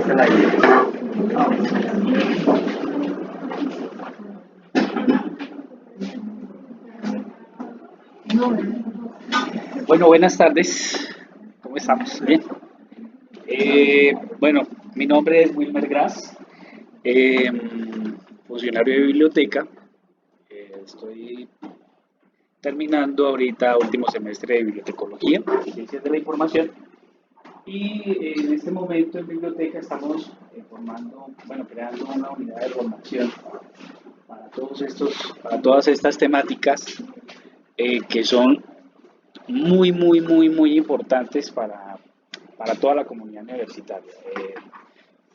al aire. Bueno, buenas tardes. ¿Cómo estamos? Bien. Bueno, mi nombre es Wilmer Gras, eh, funcionario de biblioteca. Estoy terminando ahorita último semestre de bibliotecología, ciencias de la información. Y en este momento en biblioteca estamos creando una unidad de formación para todas estas temáticas que son muy importantes para toda la comunidad universitaria.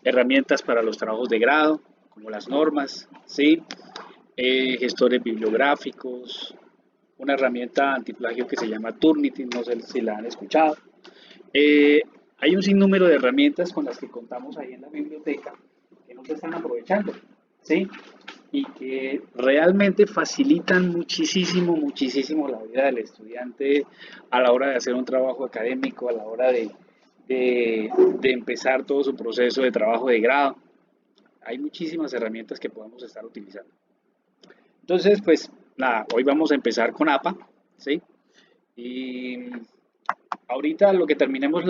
Herramientas para los trabajos de grado, como las normas, ¿sí? Gestores bibliográficos, una herramienta antiplagio que se llama Turnitin, no sé si la han escuchado. Eh, Hay un sinnúmero de herramientas con las que contamos ahí en la biblioteca que no se están aprovechando, ¿sí? Y que realmente facilitan muchísimo la vida del estudiante a la hora de hacer un trabajo académico, a la hora de empezar todo su proceso de trabajo de grado. Hay muchísimas herramientas que podemos estar utilizando. Entonces, pues nada, hoy vamos a empezar con APA, ¿sí? Y ahorita lo que terminemos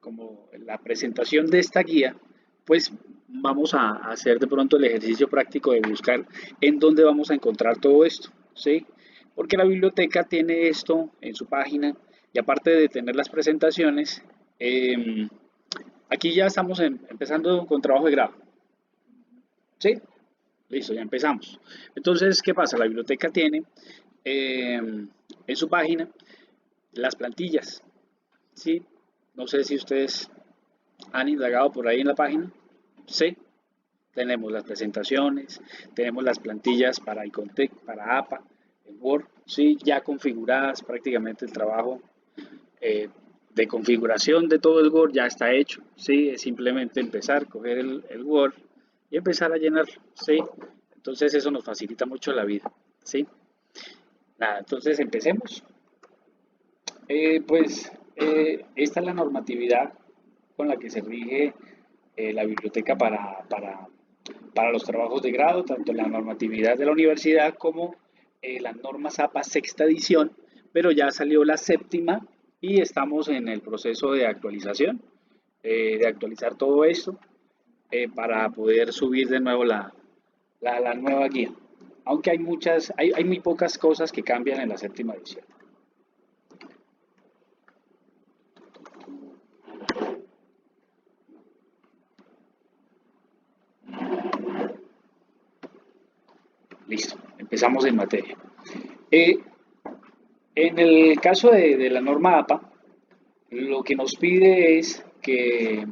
como la presentación de esta guía, pues vamos a hacer de pronto el ejercicio práctico de buscar en dónde vamos a encontrar todo esto, ¿sí? Porque la biblioteca tiene esto en su página y aparte de tener las presentaciones, aquí ya estamos empezando con trabajo de grado, ¿sí? Listo, ya empezamos. Entonces, ¿qué pasa? La biblioteca tiene en su página las plantillas, ¿sí? No sé si ustedes han indagado por ahí en la página, ¿sí? Tenemos las presentaciones, tenemos las plantillas para Icontec, para APA, en Word, ¿sí? Ya configuradas, prácticamente el trabajo eh, de configuración de todo el Word ya está hecho, ¿sí? Es simplemente empezar, coger el Word y empezar a llenar, ¿sí? Entonces eso nos facilita mucho la vida, ¿sí? Nada, entonces empecemos. Esta es la normatividad con la que se rige la biblioteca para los trabajos de grado, tanto la normatividad de la universidad como las normas APA sexta edición, pero ya salió la séptima y estamos en el proceso de actualización, de actualizar todo esto para poder subir de nuevo la nueva guía. Aunque hay muy pocas cosas que cambian en la séptima edición. Listo, empezamos en materia. Eh, en el caso de la norma APA, lo que nos pide es que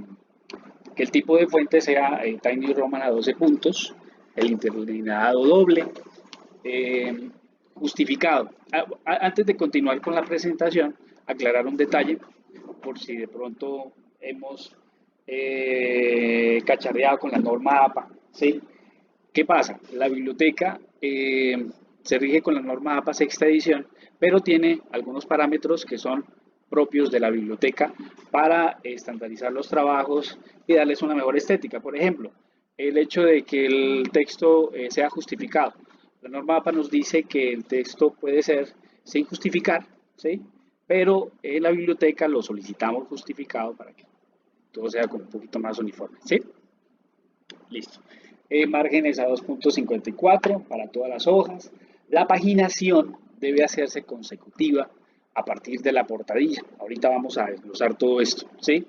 el tipo de fuente sea Tiny Roman a 12 puntos, el interlineado doble, justificado. Antes de continuar con la presentación, aclarar un detalle por si de pronto hemos cacharreado con la norma APA, ¿sí? ¿Qué pasa? La biblioteca se rige con la norma APA sexta edición, pero tiene algunos parámetros que son propios de la biblioteca para estandarizar los trabajos y darles una mejor estética. Por ejemplo, el hecho de que el texto sea justificado. La norma APA nos dice que el texto puede ser sin justificar, ¿sí? Pero en la biblioteca lo solicitamos justificado para que todo sea como un poquito más uniforme, ¿sí? Listo. Márgenes a 2.54 para todas las hojas. La paginación debe hacerse consecutiva a partir de la portadilla. Ahorita vamos a desglosar todo esto, ¿sí?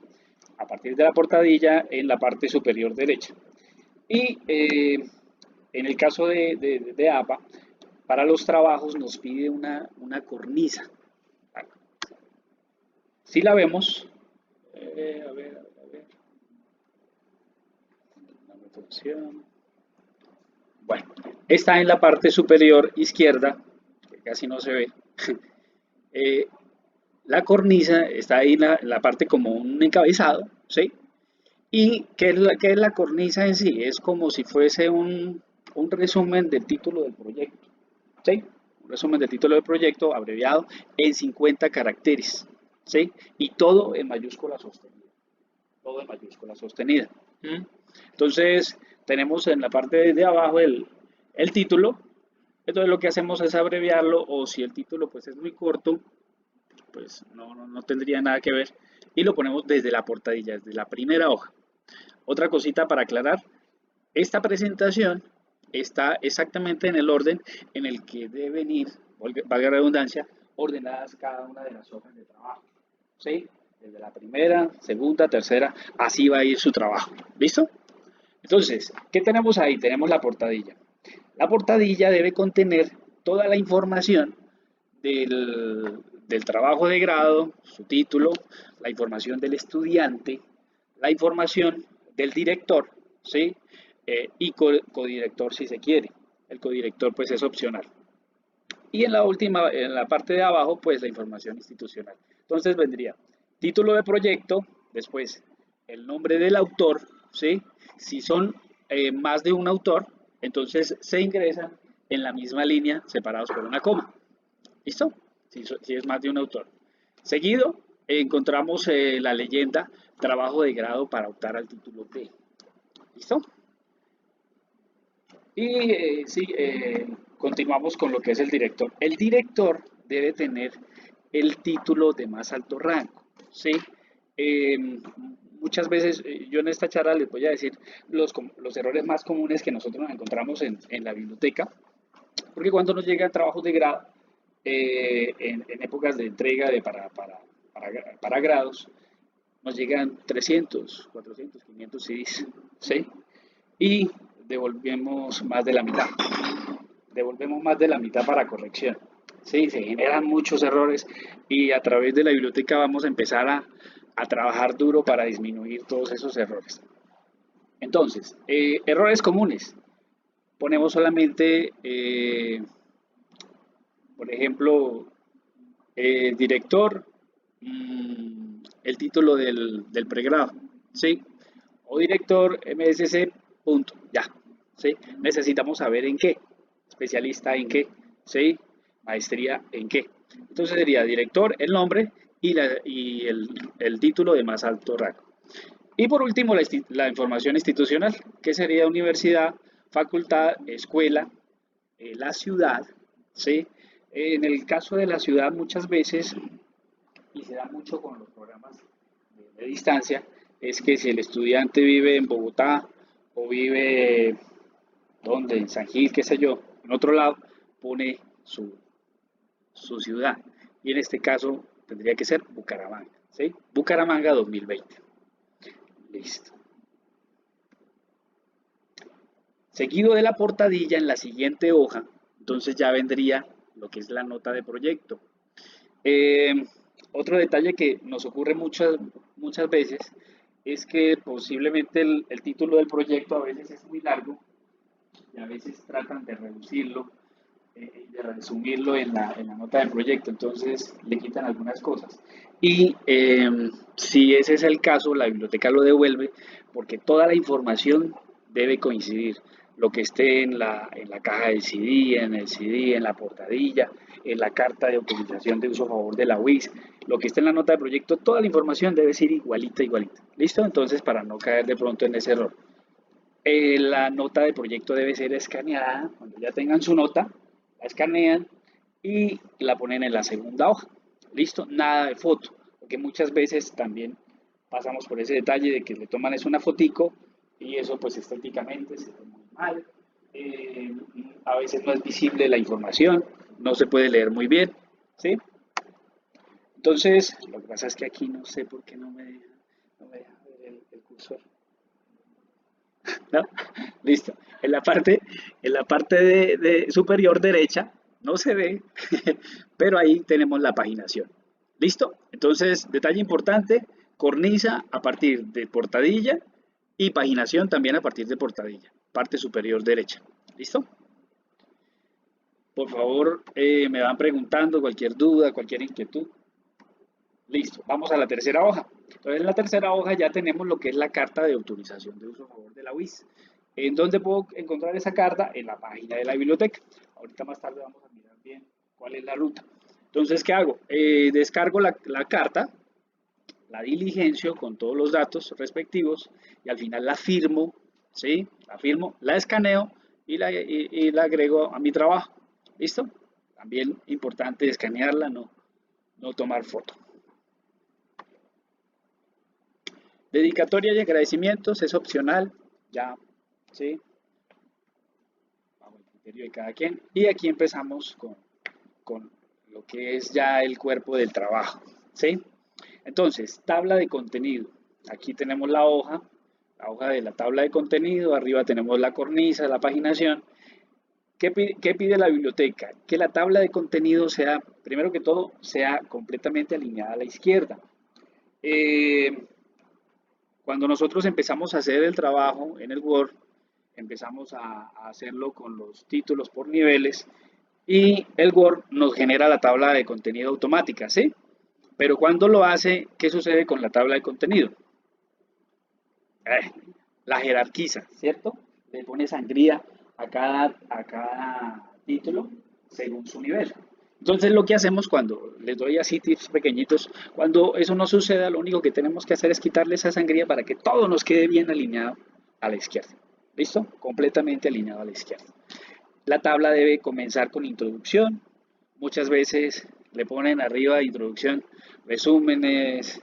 A partir de la portadilla en la parte superior derecha. Y en el caso de APA, para los trabajos nos pide una cornisa. Si la vemos, a ver, una función. Bueno, está en la parte superior izquierda, que casi no se ve. Eh, la cornisa está ahí en la parte como un encabezado, ¿sí? ¿Y qué es la cornisa en sí? Es como si fuese un resumen del título del proyecto, ¿sí? Un resumen del título del proyecto abreviado en 50 caracteres, ¿sí? Y todo en mayúscula sostenida. todo en mayúscula sostenida. Entonces, tenemos en la parte de abajo el título. Entonces, lo que hacemos es abreviarlo, o si el título pues es muy corto, pues no tendría nada que ver. Y lo ponemos desde la portadilla, desde la primera hoja. Otra cosita para aclarar, esta presentación está exactamente en el orden en el que deben ir, valga la redundancia, ordenadas cada una de las hojas de trabajo. ¿Sí? Desde la primera, segunda, tercera, así va a ir su trabajo. ¿Listo? Entonces, ¿qué tenemos ahí? Tenemos la portadilla. La portadilla debe contener toda la información del trabajo de grado, su título, la información del estudiante, la información del director, ¿sí? Y codirector si se quiere. El codirector pues es opcional. Y en la última, en la parte de abajo, pues la información institucional. Entonces vendría título de proyecto, después el nombre del autor, ¿sí? Si son más de un autor, entonces se ingresan en la misma línea separados por una coma. ¿Listo? Si es más de un autor. Seguido, encontramos la leyenda trabajo de grado para optar al título D. ¿Listo? Y continuamos con lo que es el director. El director debe tener el título de más alto rango, ¿sí? Eh, Muchas veces, yo en esta charla les voy a decir los errores más comunes que nosotros nos encontramos en la biblioteca, porque cuando nos llegan trabajos de grado, en épocas de entrega para grados, nos llegan 300, 400, 500 CDs, ¿sí? Y devolvemos más de la mitad. Devolvemos más de la mitad para corrección. Sí, se generan muchos errores y a través de la biblioteca vamos a empezar a trabajar duro para disminuir todos esos errores. Entonces, errores comunes. Ponemos solamente, por ejemplo, director, el título del pregrado, ¿sí? O director MSC, punto, ya, ¿sí? Necesitamos saber en qué, especialista en qué, ¿sí? Maestría en qué. Entonces sería director, el nombre y el título de más alto rango. Y por último, la información institucional, que sería universidad, facultad, escuela, la ciudad, ¿sí? En el caso de la ciudad muchas veces, y se da mucho con los programas de distancia, es que si el estudiante vive en Bogotá o vive, ¿dónde? En San Gil, qué sé yo, en otro lado, pone su ciudad. Y en este caso tendría que ser Bucaramanga, ¿sí? Bucaramanga 2020. Listo. Seguido de la portadilla en la siguiente hoja, entonces ya vendría lo que es la nota de proyecto. Eh, Otro detalle que nos ocurre muchas veces es que posiblemente el título del proyecto a veces es muy largo y a veces tratan de reducirlo, de resumirlo en la nota de proyecto, entonces le quitan algunas cosas. Y si ese es el caso, la biblioteca lo devuelve porque toda la información debe coincidir. Lo que esté en la caja del CD, en el CD, en la portadilla, en la carta de autorización de uso a favor de la UIS, lo que esté en la nota de proyecto, toda la información debe ser igualita, igualita. ¿Listo? Entonces, para no caer de pronto en ese error. La nota de proyecto debe ser escaneada. Cuando ya tengan su nota, la escanean y la ponen en la segunda hoja. ¿Listo? Nada de foto, porque muchas veces también pasamos por ese detalle de que le toman es una fotico y eso pues estéticamente se ve muy mal. A veces no es visible la información, no se puede leer muy bien, ¿sí? Entonces, lo que pasa es que aquí no sé por qué no me deja ver el cursor. ¿No? Listo. En la parte de superior derecha no se ve, pero ahí tenemos la paginación. ¿Listo? Entonces, detalle importante, cornisa a partir de portadilla y paginación también a partir de portadilla, parte superior derecha. ¿Listo? Por favor, me van preguntando cualquier duda, cualquier inquietud. Listo, vamos a la tercera hoja. Entonces, en la tercera hoja ya tenemos lo que es la carta de autorización de uso a favor de la UIS. ¿En dónde puedo encontrar esa carta? En la página de la biblioteca. Ahorita más tarde vamos a mirar bien cuál es la ruta. Entonces, ¿qué hago? Descargo la carta la diligencio con todos los datos respectivos y al final la firmo, ¿sí? La firmo, la escaneo y la agrego a mi trabajo. ¿Listo? También importante escanearla, no tomar foto. Dedicatoria y agradecimientos es opcional, ya, ¿sí? Bajo el criterio de cada quien. Y aquí empezamos con lo que es ya el cuerpo del trabajo, ¿sí? Entonces, tabla de contenido. Aquí tenemos la hoja de la tabla de contenido, arriba tenemos la cornisa, la paginación. ¿Qué pide la biblioteca? Que la tabla de contenido sea, primero que todo, sea completamente alineada a la izquierda. Cuando nosotros empezamos a hacer el trabajo en el Word, empezamos a hacerlo con los títulos por niveles y el Word nos genera la tabla de contenido automática, ¿sí? Pero cuando lo hace, ¿qué sucede con la tabla de contenido? La jerarquiza, ¿cierto? Le pone sangría a cada título según su nivel. Entonces lo que hacemos cuando les doy así tips pequeñitos, cuando eso no suceda, lo único que tenemos que hacer es quitarle esa sangría para que todo nos quede bien alineado a la izquierda. ¿Listo? Completamente alineado a la izquierda. La tabla debe comenzar con introducción. Muchas veces le ponen arriba de introducción resúmenes,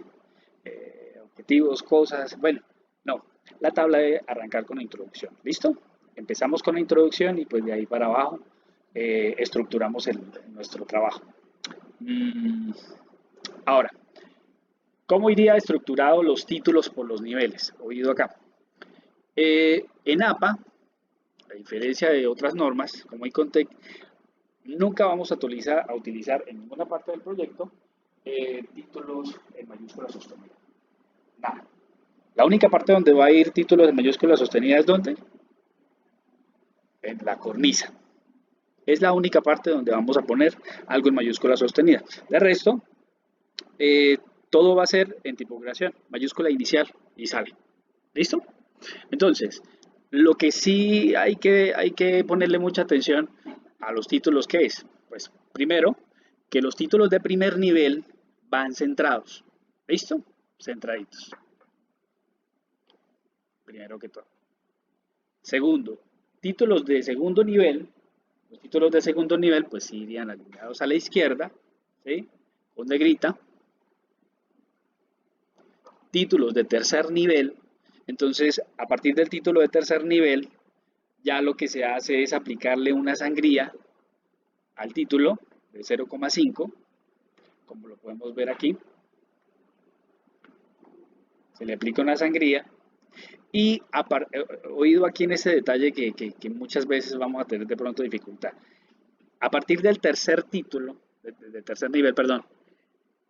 objetivos, cosas. Bueno, no. La tabla debe arrancar con la introducción. ¿Listo? Empezamos con la introducción y pues de ahí para abajo estructuramos nuestro trabajo. Ahora, ¿cómo iría estructurado los títulos por los niveles? Oído acá. En APA, a diferencia de otras normas como ICONTEC, nunca vamos a utilizar en ninguna parte del proyecto títulos en mayúsculas sostenidas. Nada. La única parte donde va a ir títulos en mayúsculas sostenidas es ¿dónde? En la cornisa. Es la única parte donde vamos a poner algo en mayúscula sostenida. De resto, todo va a ser en tipografía, mayúscula inicial y sale. ¿Listo? Entonces, lo que sí hay que ponerle mucha atención a los títulos, ¿qué es? Pues primero, que los títulos de primer nivel van centrados. ¿Listo? Centraditos. Primero que todo. Segundo, títulos de segundo nivel. Los títulos de segundo nivel pues sí irían alineados a la izquierda, ¿sí? Con negrita. Títulos de tercer nivel. Entonces, a partir del título de tercer nivel, ya lo que se hace es aplicarle una sangría al título de 0,5, como lo podemos ver aquí. Se le aplica una sangría y oído aquí en ese detalle que muchas veces vamos a tener de pronto dificultad. A partir del tercer título, de tercer nivel, perdón,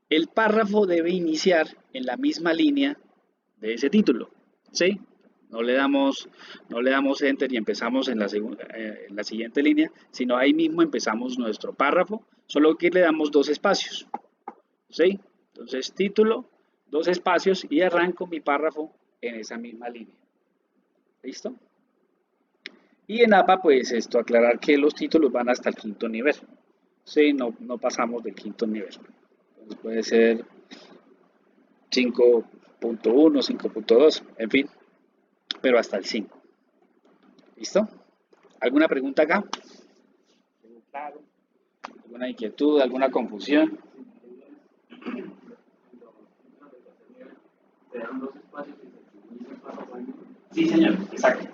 el párrafo debe iniciar en la misma línea de ese título, ¿sí? No le damos enter y empezamos en la siguiente línea, sino ahí mismo empezamos nuestro párrafo, solo que le damos dos espacios, ¿sí? Entonces, título, dos espacios y arranco mi párrafo en esa misma línea. ¿Listo? Y en APA, pues esto, aclarar que los títulos van hasta el quinto nivel. Sí, no pasamos del quinto nivel. Entonces puede ser 5.1, 5.2, en fin, pero hasta el 5. ¿Listo? ¿Alguna pregunta acá? Claro. ¿Alguna inquietud, alguna confusión? Sí, señor, exacto.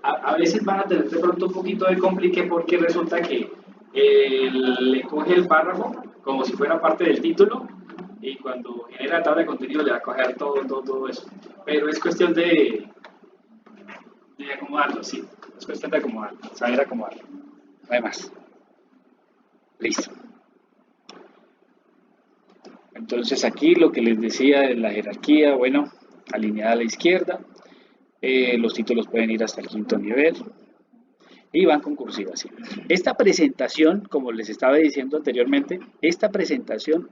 A veces van a tener de pronto un poquito de complique porque resulta que le coge el párrafo como si fuera parte del título y cuando genera la tabla de contenido le va a coger todo eso. Pero es cuestión de acomodarlo, sí. Es cuestión de acomodarlo, saber acomodarlo. No hay más. Listo. Entonces aquí lo que les decía de la jerarquía, bueno, alineada a la izquierda. Los títulos pueden ir hasta el quinto nivel y van con cursiva así. Esta presentación, como les estaba diciendo anteriormente, esta presentación,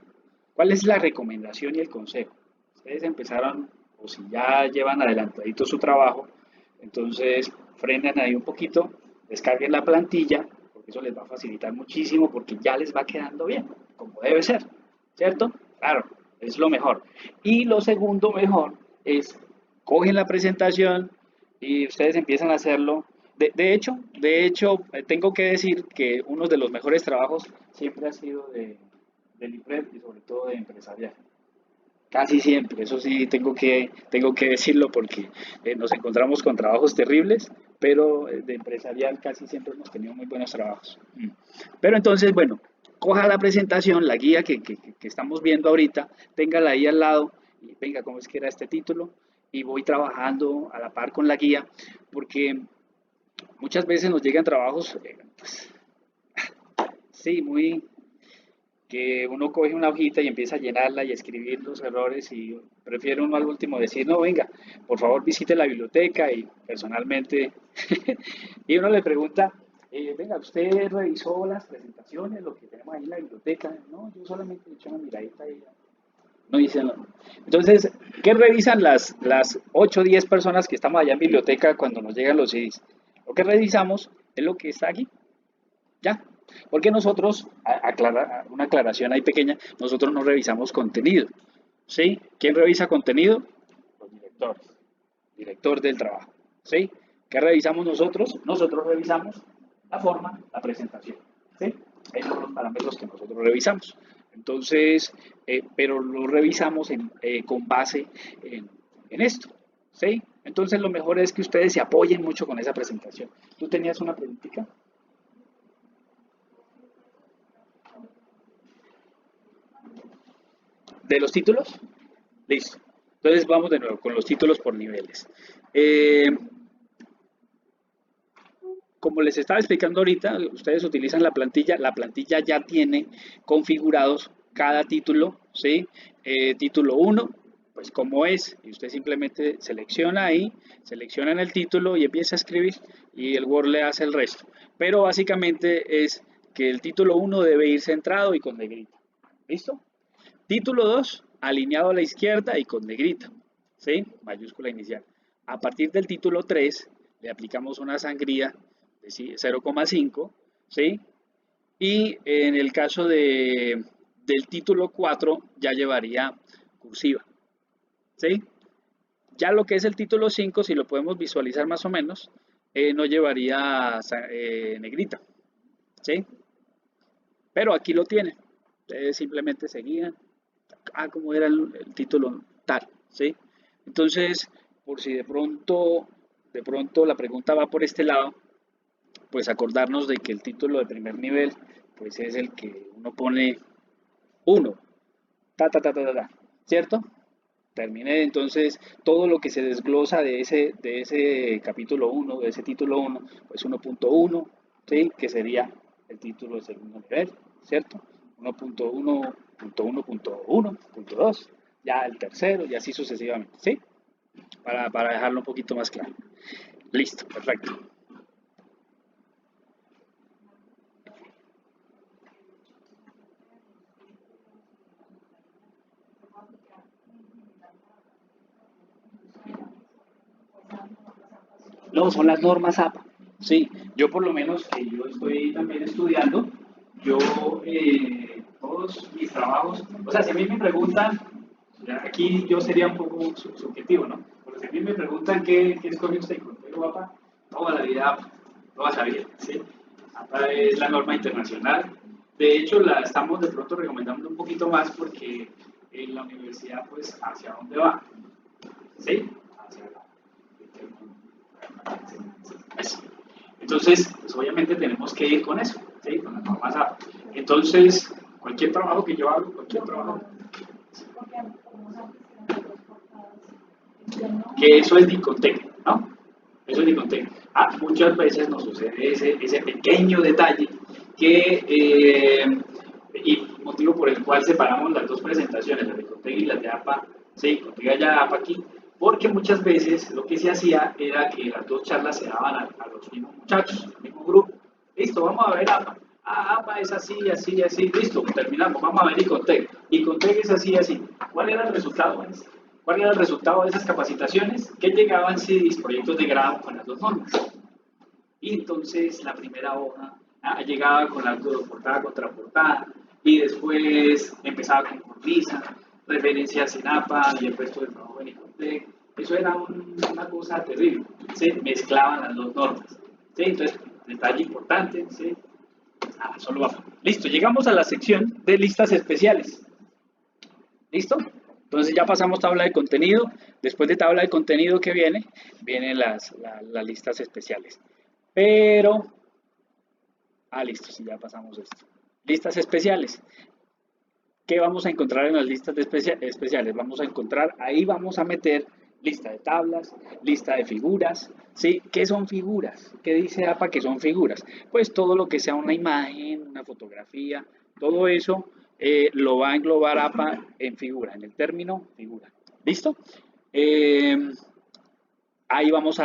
¿cuál es la recomendación y el consejo? Ustedes empezaron, o si ya llevan adelantadito su trabajo, entonces frenen ahí un poquito, descarguen la plantilla, porque eso les va a facilitar muchísimo, porque ya les va quedando bien, como debe ser, ¿cierto? Claro, es lo mejor. Y lo segundo mejor es, cogen la presentación y ustedes empiezan a hacerlo. Tengo que decir que uno de los mejores trabajos siempre ha sido del IPRED y sobre todo de empresarial. Casi siempre, eso sí, tengo que decirlo porque nos encontramos con trabajos terribles, pero de empresarial casi siempre hemos tenido muy buenos trabajos. Pero entonces, bueno, coja la presentación, la guía que estamos viendo ahorita, téngala ahí al lado y venga, ¿cómo es que era este título? Y voy trabajando a la par con la guía, porque muchas veces nos llegan trabajos, pues, sí, muy, que uno coge una hojita y empieza a llenarla y a escribir los errores y prefiere uno al último decir, no, venga, por favor visite la biblioteca y personalmente, y uno le pregunta, venga, ¿usted revisó las presentaciones, lo que tenemos ahí en la biblioteca? No, yo solamente he hecho una miradita y no hice nada. Entonces, ¿qué revisan las 8 o 10 personas que estamos allá en biblioteca cuando nos llegan los CDs? Lo que revisamos es lo que está aquí, ya, porque nosotros, una aclaración ahí pequeña, nosotros no revisamos contenido, ¿sí? ¿Quién revisa contenido? Los directores, director del trabajo, ¿sí? ¿Qué revisamos nosotros? Nosotros revisamos la forma, la presentación, ¿sí? Esos son los parámetros que nosotros revisamos. Entonces, pero lo revisamos con base en esto, ¿sí? Entonces, lo mejor es que ustedes se apoyen mucho con esa presentación. ¿Tú tenías una preguntita? ¿De los títulos? Listo. Entonces vamos de nuevo con los títulos por niveles. Eh, Como les estaba explicando ahorita, ustedes utilizan la plantilla ya tiene configurados cada título, ¿sí? Título 1, pues como es, y usted simplemente selecciona ahí, selecciona en el título y empieza a escribir, y el Word le hace el resto. Pero básicamente es que el título 1 debe ir centrado y con negrita. ¿Listo? Título 2, alineado a la izquierda y con negrita, ¿sí? Mayúscula inicial. A partir del título 3, le aplicamos una sangría de 0,5, ¿sí? Y en el caso del título 4, ya llevaría cursiva, ¿sí? Ya lo que es el título 5, si lo podemos visualizar más o menos, no llevaría negrita, ¿sí? Pero aquí lo tiene. Ustedes simplemente seguían como era el título tal, ¿sí? Entonces, por si de pronto la pregunta va por este lado, pues acordarnos de que el título de primer nivel, pues es el que uno pone uno, ¿cierto? Terminé entonces todo lo que se desglosa de ese capítulo uno de ese título uno pues 1.1, ¿sí? Que sería el título de segundo nivel, ¿cierto? 1.1.1.1.2, ya el tercero y así sucesivamente, ¿sí? Para dejarlo un poquito más claro. Listo, perfecto. No, son las normas APA. Sí, yo por lo menos que yo estoy también estudiando, yo todos mis trabajos, o sea, si a mí me preguntan, aquí yo sería un poco subjetivo, ¿no? Pero si a mí me preguntan qué escoge usted, ¿contigo APA? Toda la vida APA, toda la vida, ¿sí? APA es la norma internacional. De hecho, la estamos de pronto recomendando un poquito más porque en la universidad, pues, ¿hacia dónde va? ¿Sí? Hacia la eso. Entonces, pues obviamente tenemos que ir con eso, ¿sí? Con las normas APA. Entonces, cualquier trabajo que yo hago, cualquier trabajo, que eso es Dicotec, ¿no? Eso es Dicotec. Muchas veces nos sucede ese pequeño detalle que, y motivo por el cual separamos las dos presentaciones, las de Dicotec y las de APA, sí, contigo ya APA aquí, porque muchas veces lo que se hacía era que las dos charlas se daban a los mismos muchachos, al mismo grupo. Listo, vamos a ver APA. APA es así, así, así. Listo, terminamos. Vamos a ver Icontec. Icontec es así, así. ¿Cuál era el resultado? ¿Cuál era el resultado de esas capacitaciones? Que llegaban CDs, proyectos de grado con las dos normas. Y entonces la primera hoja llegaba con la portada contra portada y después empezaba con cornisa referencias en APA y el resto del trabajo en Icotec. Eso era una cosa terrible, ¿sí? Mezclaban las dos normas, ¿sí? Entonces, detalle importante, ¿sí? Solo va. Listo, llegamos a la sección de listas especiales. ¿Listo? Entonces ya pasamos tabla de contenido. Después de tabla de contenido que vienen las listas especiales. Pero, listo, sí, ya pasamos esto. Listas especiales. ¿Qué vamos a encontrar en las listas especiales? Vamos a encontrar, ahí vamos a meter lista de tablas, lista de figuras, ¿sí? ¿Qué son figuras? ¿Qué dice APA que son figuras? Pues todo lo que sea una imagen, una fotografía, todo eso lo va a englobar APA en figura, en el término figura. ¿Listo? Ahí vamos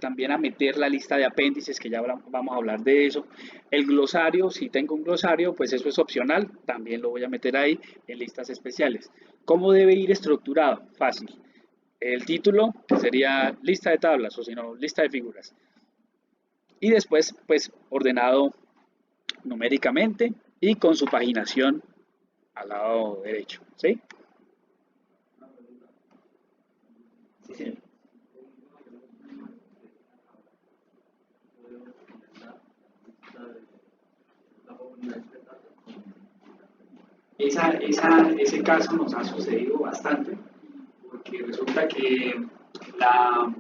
también a meter la lista de apéndices, que ya vamos a hablar de eso. El glosario, si tengo un glosario, pues eso es opcional, también lo voy a meter ahí en listas especiales. ¿Cómo debe ir estructurado? Fácil. El título sería lista de tablas, o si no, lista de figuras. Y después, pues, ordenado numéricamente y con su paginación al lado derecho, ¿sí? Sí. Ese caso nos ha sucedido bastante, porque resulta que la,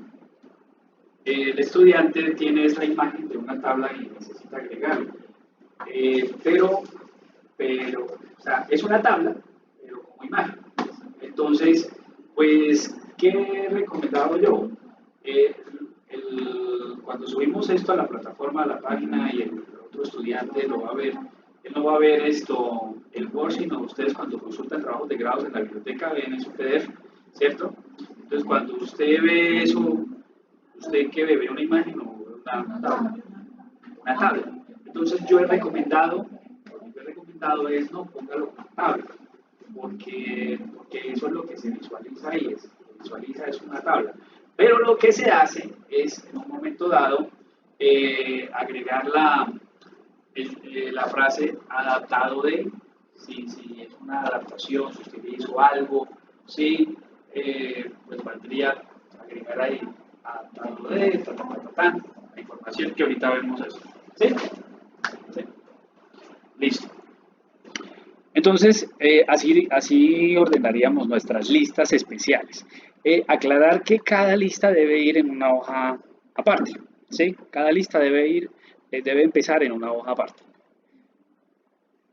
el estudiante tiene esa imagen de una tabla y necesita agregarlo. Pero, o sea, es una tabla, pero como imagen. Entonces, pues, ¿qué he recomendado yo? Eh, cuando subimos esto a la plataforma, a la página, y el otro estudiante lo va a ver, él no va a ver esto, el Word, sino ustedes cuando consultan trabajos de grados en la biblioteca ven eso PDF, ¿cierto? Entonces, cuando usted ve eso, ¿usted qué ve? ¿Ve una imagen o una tabla? Una tabla. Entonces, yo he recomendado, lo que he recomendado es no póngalo como tabla, porque eso es lo que se visualiza ahí, visualiza es una tabla. Pero lo que se hace es, en un momento dado, agregar la frase adaptado de, si es una adaptación, si usted hizo algo, si, pues valdría agregar ahí adaptado de, la información que ahorita vemos eso. ¿Sí? ¿Sí? Listo. Entonces, así ordenaríamos nuestras listas especiales. Aclarar que cada lista debe ir en una hoja aparte, ¿sí? Cada lista debe empezar en una hoja aparte.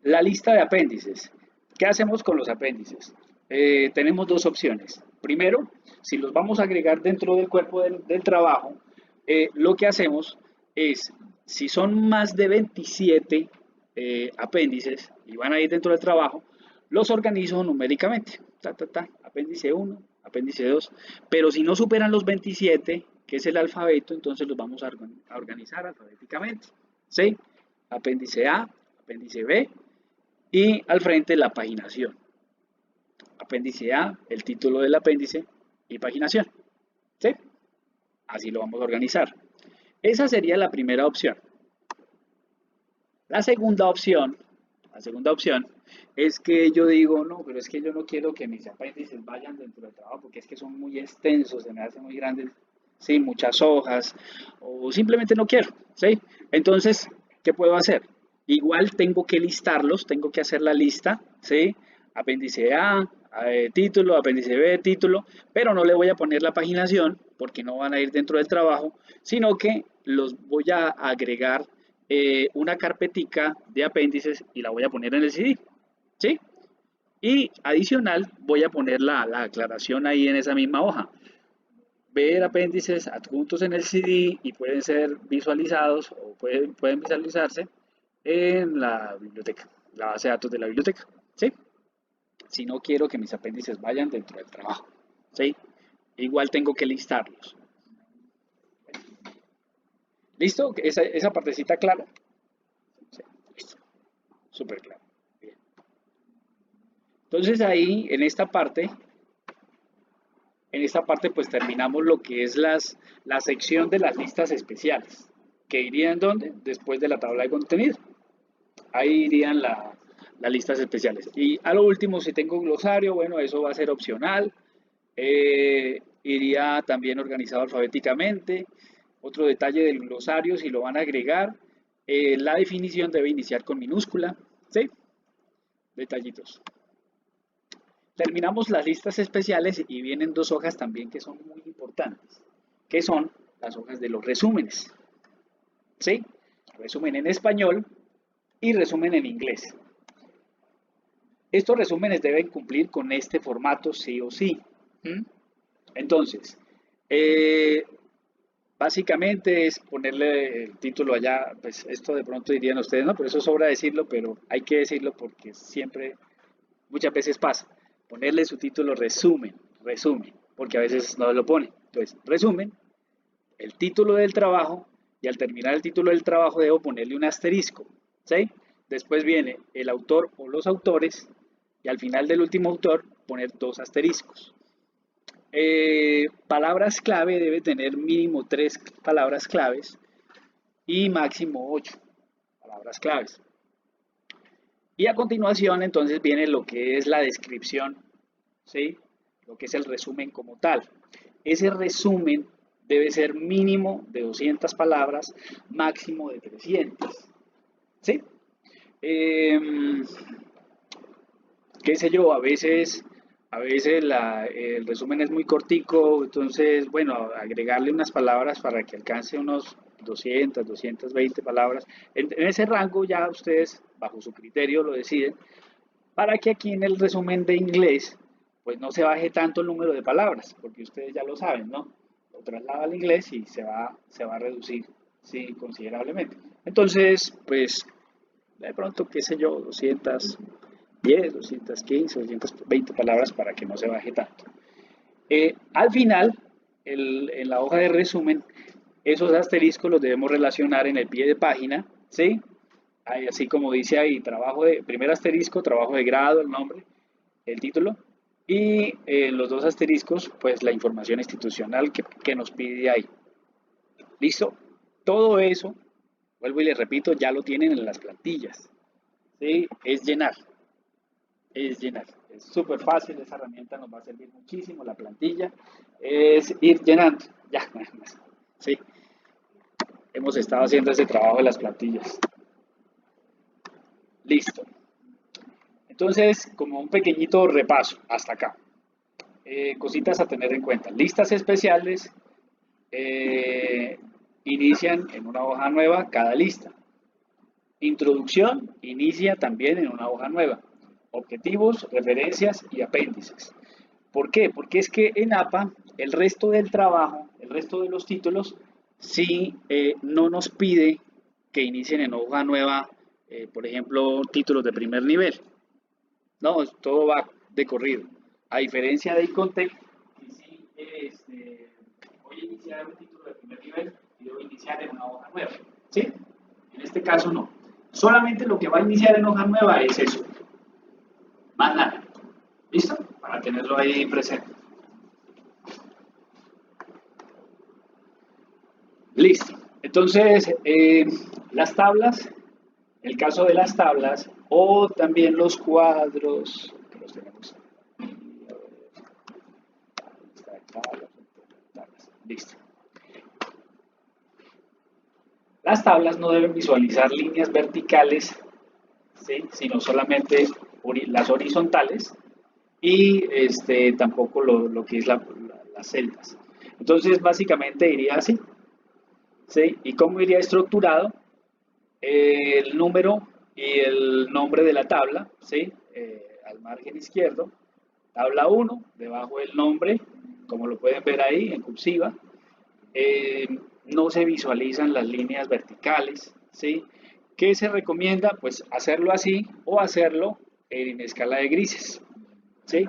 La lista de apéndices. ¿Qué hacemos con los apéndices? Tenemos dos opciones. Primero, si los vamos a agregar dentro del cuerpo del trabajo, lo que hacemos es, si son más de 27 apéndices y van a ir dentro del trabajo, los organizo numéricamente. Apéndice 1, apéndice 2. Pero si no superan los 27, que es el alfabeto, entonces los vamos a organizar alfabéticamente. ¿Sí? Apéndice A, apéndice B y al frente la paginación. Apéndice A, el título del apéndice y paginación. ¿Sí? Así lo vamos a organizar. Esa sería la primera opción. La segunda opción es que yo digo, no, pero es que yo no quiero que mis apéndices vayan dentro del trabajo porque es que son muy extensos, se me hacen muy grandes, sí, muchas hojas, o simplemente no quiero, ¿sí? Entonces, ¿qué puedo hacer? Igual tengo que listarlos, tengo que hacer la lista, ¿sí? Apéndice A, título, apéndice B, título, pero no le voy a poner la paginación porque no van a ir dentro del trabajo, sino que los voy a agregar una carpetica de apéndices y la voy a poner en el CD, ¿sí? Y adicional voy a poner la aclaración ahí en esa misma hoja. Ver apéndices adjuntos en el CD y pueden ser visualizados o pueden visualizarse en la biblioteca, la base de datos de la biblioteca, ¿sí? Si no quiero que mis apéndices vayan dentro del trabajo, ¿sí? Igual tengo que listarlos. ¿Listo? Esa partecita clara. Sí, listo. Súper claro. Bien. Entonces ahí, en esta parte pues terminamos lo que es la sección de las listas especiales, que irían ¿dónde? Después de la tabla de contenido. Ahí irían las listas especiales. Y a lo último, si tengo glosario, bueno, eso va a ser opcional. Iría también organizado alfabéticamente. Otro detalle del glosario, si lo van a agregar, la definición debe iniciar con minúscula. ¿Sí? Detallitos. Terminamos las listas especiales y vienen dos hojas también que son muy importantes, que son las hojas de los resúmenes. ¿Sí? Resumen en español y resumen en inglés. Estos resúmenes deben cumplir con este formato sí o sí. ¿Mm? Entonces, básicamente es ponerle el título allá, pues esto de pronto dirían ustedes, no, pero eso sobra decirlo, pero hay que decirlo porque siempre, muchas veces pasa. Ponerle su título resumen, resumen, porque a veces no lo pone. Entonces, resumen, el título del trabajo, y al terminar el título del trabajo debo ponerle un asterisco, ¿sí? Después viene el autor o los autores, y al final del último autor poner dos asteriscos. Palabras clave debe tener mínimo 3 palabras claves y máximo 8 palabras claves. Y a continuación entonces viene lo que es la descripción, ¿sí? Lo que es el resumen como tal. Ese resumen debe ser mínimo de 200 palabras, máximo de 300. ¿Sí? Eh, qué sé yo, a veces el resumen es muy cortico, entonces, bueno, agregarle unas palabras para que alcance unos 200, 220 palabras. En ese rango ya ustedes, bajo su criterio, lo deciden, para que aquí en el resumen de inglés, pues no se baje tanto el número de palabras, porque ustedes ya lo saben, ¿no? Lo traslada al inglés y se va a reducir, sí, considerablemente. Entonces, pues, de pronto, qué sé yo, 210, 215, 220 palabras para que no se baje tanto. Al final, en la hoja de resumen, esos asteriscos los debemos relacionar en el pie de página, ¿sí? Así como dice ahí, primer asterisco, trabajo de grado, el nombre, el título, y los dos asteriscos, pues la información institucional que nos pide ahí. ¿Listo? Todo eso, vuelvo y les repito, ya lo tienen en las plantillas. ¿Sí? Es llenar, es llenar. Es súper fácil, esa herramienta nos va a servir muchísimo, la plantilla. Es ir llenando, ya, nada más. ¿Sí? Hemos estado haciendo ese trabajo de las plantillas. Listo. Entonces, como un pequeñito repaso hasta acá. Cositas a tener en cuenta. Listas especiales inician en una hoja nueva cada lista. Introducción inicia también en una hoja nueva. Objetivos, referencias y apéndices. ¿Por qué? Porque es que en APA el resto del trabajo, el resto de los títulos, sí no nos pide que inicien en hoja nueva, por ejemplo, títulos de primer nivel. No, todo va de corrido. A diferencia de Icontec, que sí, voy a iniciar un título de primer nivel y debo iniciar en una hoja nueva. ¿Sí? En este caso no. Solamente lo que va a iniciar en hoja nueva es eso. Más nada. ¿Listo? Para tenerlo ahí presente. Listo. Entonces, las tablas, el caso de las tablas o también los cuadros, que los tenemos. Listo. Las tablas no deben visualizar líneas verticales, ¿sí? Sino solamente las horizontales y tampoco lo que es las celdas. Entonces, básicamente iría así. ¿Sí? ¿Y cómo iría estructurado? El número y el nombre de la tabla, ¿sí? Al margen izquierdo, tabla 1, debajo el nombre, como lo pueden ver ahí en cursiva. Eh, no se visualizan las líneas verticales, ¿sí? ¿Qué se recomienda? Pues hacerlo así o hacerlo en escala de grises, ¿sí?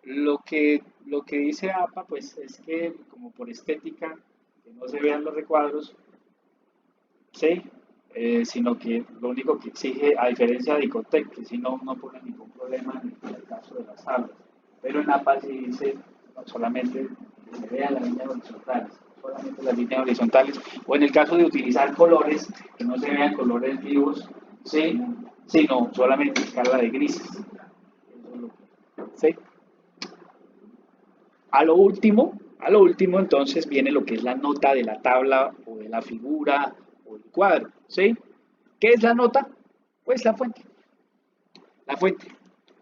Lo que dice APA, pues es que como por estética, que no se vean los recuadros, ¿sí? Sino que lo único que exige, a diferencia de Icotec, que si no pone ningún problema en el caso de las tablas, pero en APA sí dice solamente que se vean las líneas horizontales, solamente las líneas horizontales, o en el caso de utilizar colores, que no se vean colores vivos, ¿sí? Sino solamente escala de grises. ¿Sí? A lo último entonces viene lo que es la nota de la tabla o de la figura o el cuadro, ¿sí? ¿Qué es la nota? Pues la fuente. La fuente.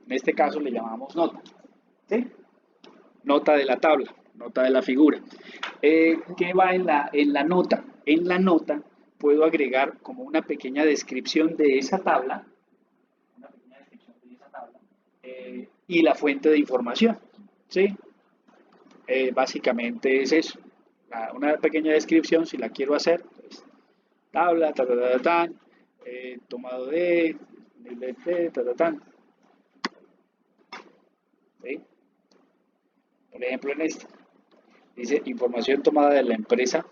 En este caso le llamamos nota, ¿sí? Nota de la tabla, nota de la figura. ¿Qué va en la nota? En la nota puedo agregar como una pequeña descripción de esa tabla, una pequeña descripción de esa tabla, y la fuente de información, ¿sí? Básicamente es eso. Una pequeña descripción, si la quiero hacer, pues, tabla, ta, ta, ta, ta, ta, tomado de, ta, ta, ta, ¿sí? Por ejemplo, en este, dice información tomada de la empresa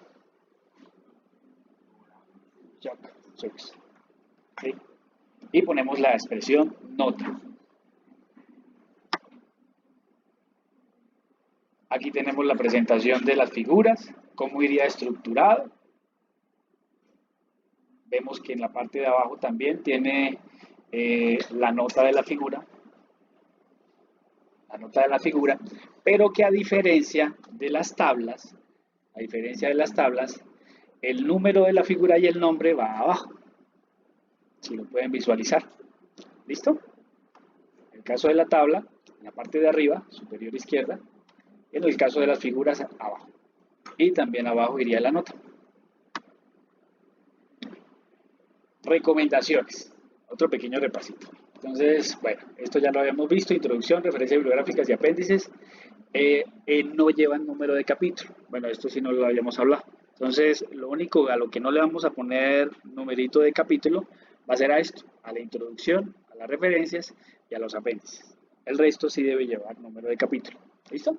Jack Sox, ¿sí? Y ponemos la expresión nota. Aquí tenemos la presentación de las figuras, cómo iría estructurado. Vemos que en la parte de abajo también tiene la nota de la nota de la figura, pero que a diferencia de las tablas, el número de la figura y el nombre va abajo, si lo pueden visualizar. ¿Listo? En el caso de la tabla, en la parte de arriba, superior izquierda, en el caso de las figuras, abajo. Y también abajo iría la nota. Recomendaciones. Otro pequeño repasito. Entonces, bueno, esto ya lo habíamos visto, introducción, referencias bibliográficas y apéndices. No llevan número de capítulo. Bueno, esto sí no lo habíamos hablado. Entonces, lo único a lo que no le vamos a poner numerito de capítulo va a ser a esto, a la introducción, a las referencias y a los apéndices. El resto sí debe llevar número de capítulo. ¿Listo?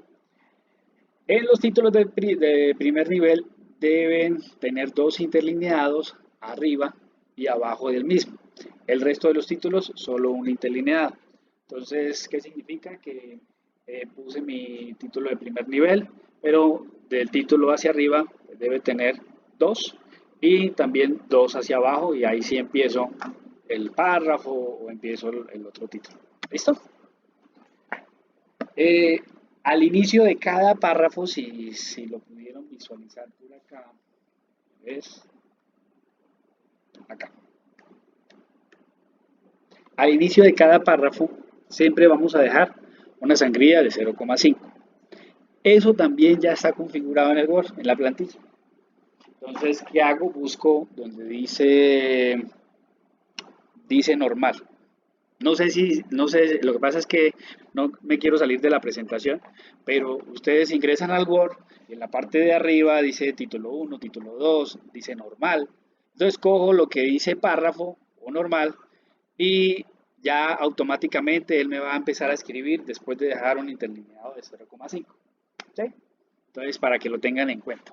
En los títulos de primer nivel deben tener dos interlineados arriba y abajo del mismo. El resto de los títulos solo un interlineado. Entonces, ¿qué significa? Que puse mi título de primer nivel, pero del título hacia arriba debe tener dos y también dos hacia abajo y ahí sí empiezo el párrafo o empiezo el otro título. ¿Listo? Eh, Al inicio de cada párrafo, si lo pudieron visualizar por acá, ¿ves? Acá. Al inicio de cada párrafo siempre vamos a dejar una sangría de 0,5. Eso también ya está configurado en el Word, en la plantilla. Entonces, ¿qué hago? Busco donde dice normal. No sé, lo que pasa es que no me quiero salir de la presentación, pero ustedes ingresan al Word y en la parte de arriba dice título 1, título 2, dice normal. Entonces cojo lo que dice párrafo o normal y ya automáticamente él me va a empezar a escribir después de dejar un interlineado de 0,5. ¿Sí? Entonces, para que lo tengan en cuenta.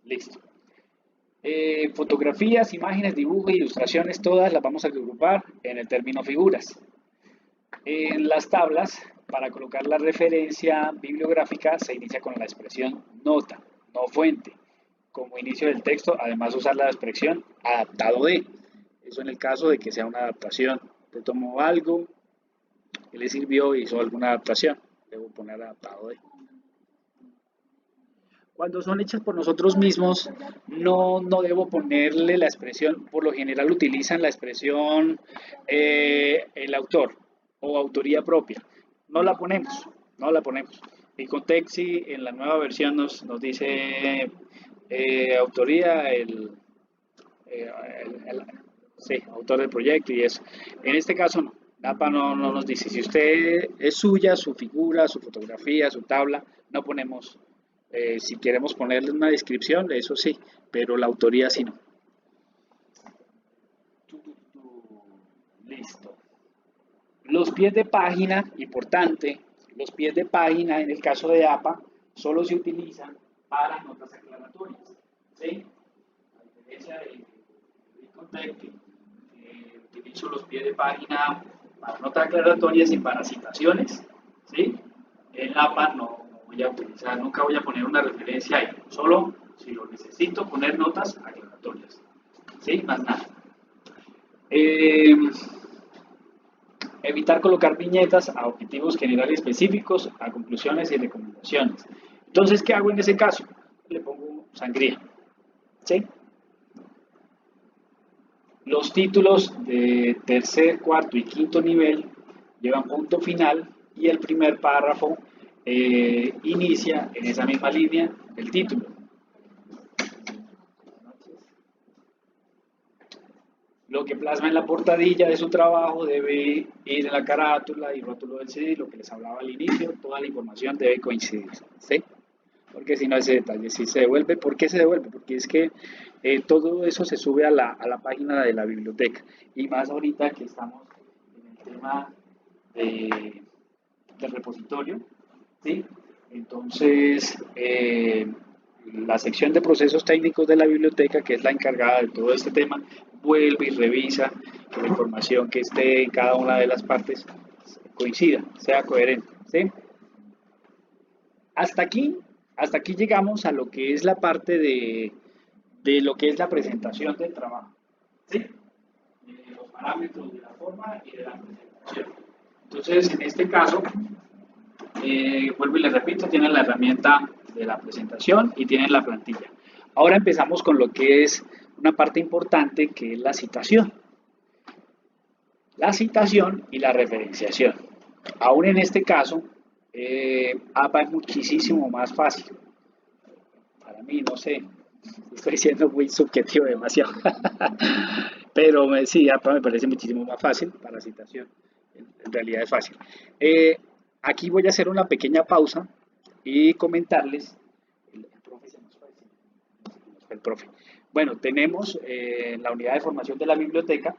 Listo. Fotografías, imágenes, dibujos, ilustraciones, todas las vamos a agrupar en el término figuras. En las tablas, para colocar la referencia bibliográfica, se inicia con la expresión nota, no fuente. Como inicio del texto, además usar la expresión adaptado de. Eso en el caso de que sea una adaptación. Te tomó algo, que le sirvió y hizo alguna adaptación. Debo poner adaptado de. Cuando son hechas por nosotros mismos, no debo ponerle la expresión, por lo general utilizan la expresión el autor o autoría propia. No la ponemos, no la ponemos. Y con Texi en la nueva versión nos dice autoría, eh, sí, autor del proyecto y eso. En este caso no. NAPA no nos dice, si usted es suya, su figura, su fotografía, su tabla, no ponemos si queremos ponerle una descripción, eso sí, pero la autoría sí no. Listo. Los pies de página, importante, los pies de página en el caso de APA solo se utilizan para notas aclaratorias. ¿Sí? A diferencia de Contact, utilizo los pies de página para notas aclaratorias y para citaciones. ¿Sí? En APA no voy a utilizar, nunca voy a poner una referencia ahí, solo si lo necesito poner notas aclaratorias. ¿Sí? Más nada. Eh, Evitar colocar viñetas a objetivos generales específicos, a conclusiones y recomendaciones. Entonces, ¿qué hago en ese caso? Le pongo sangría. ¿Sí? Los títulos de tercer, cuarto y quinto nivel llevan punto final y el primer párrafo inicia en esa misma línea del título. Lo que plasma en la portadilla de su trabajo debe ir en la carátula y rótulo del CD, lo que les hablaba al inicio, toda la información debe coincidir, ¿sí? Porque si no ese detalle, si se devuelve, ¿por qué se devuelve? Porque es que todo eso se sube a la página de la biblioteca, y más ahorita que estamos en el tema de, del repositorio, ¿sí? Entonces, la sección de procesos técnicos de la biblioteca, que es la encargada de todo este tema, vuelve y revisa que la información que esté en cada una de las partes coincida, sea coherente, ¿sí? Hasta aquí, hasta aquí llegamos a lo que es la parte de lo que es la presentación del trabajo, ¿sí? Los parámetros de la forma y de la presentación. Entonces, en este caso, vuelvo y les repito, tienen la herramienta de la presentación y tienen la plantilla. Ahora empezamos con lo que es una parte importante, que es la citación. La citación y la referenciación. Aún en este caso, APA es muchísimo más fácil. Para mí, no sé, estoy siendo muy subjetivo demasiado. Pero sí, APA me parece muchísimo más fácil para citación. En realidad es fácil. Aquí voy a hacer una pequeña pausa y comentarles. El profe se nos fue, el profe. Bueno, tenemos en la unidad de formación de la biblioteca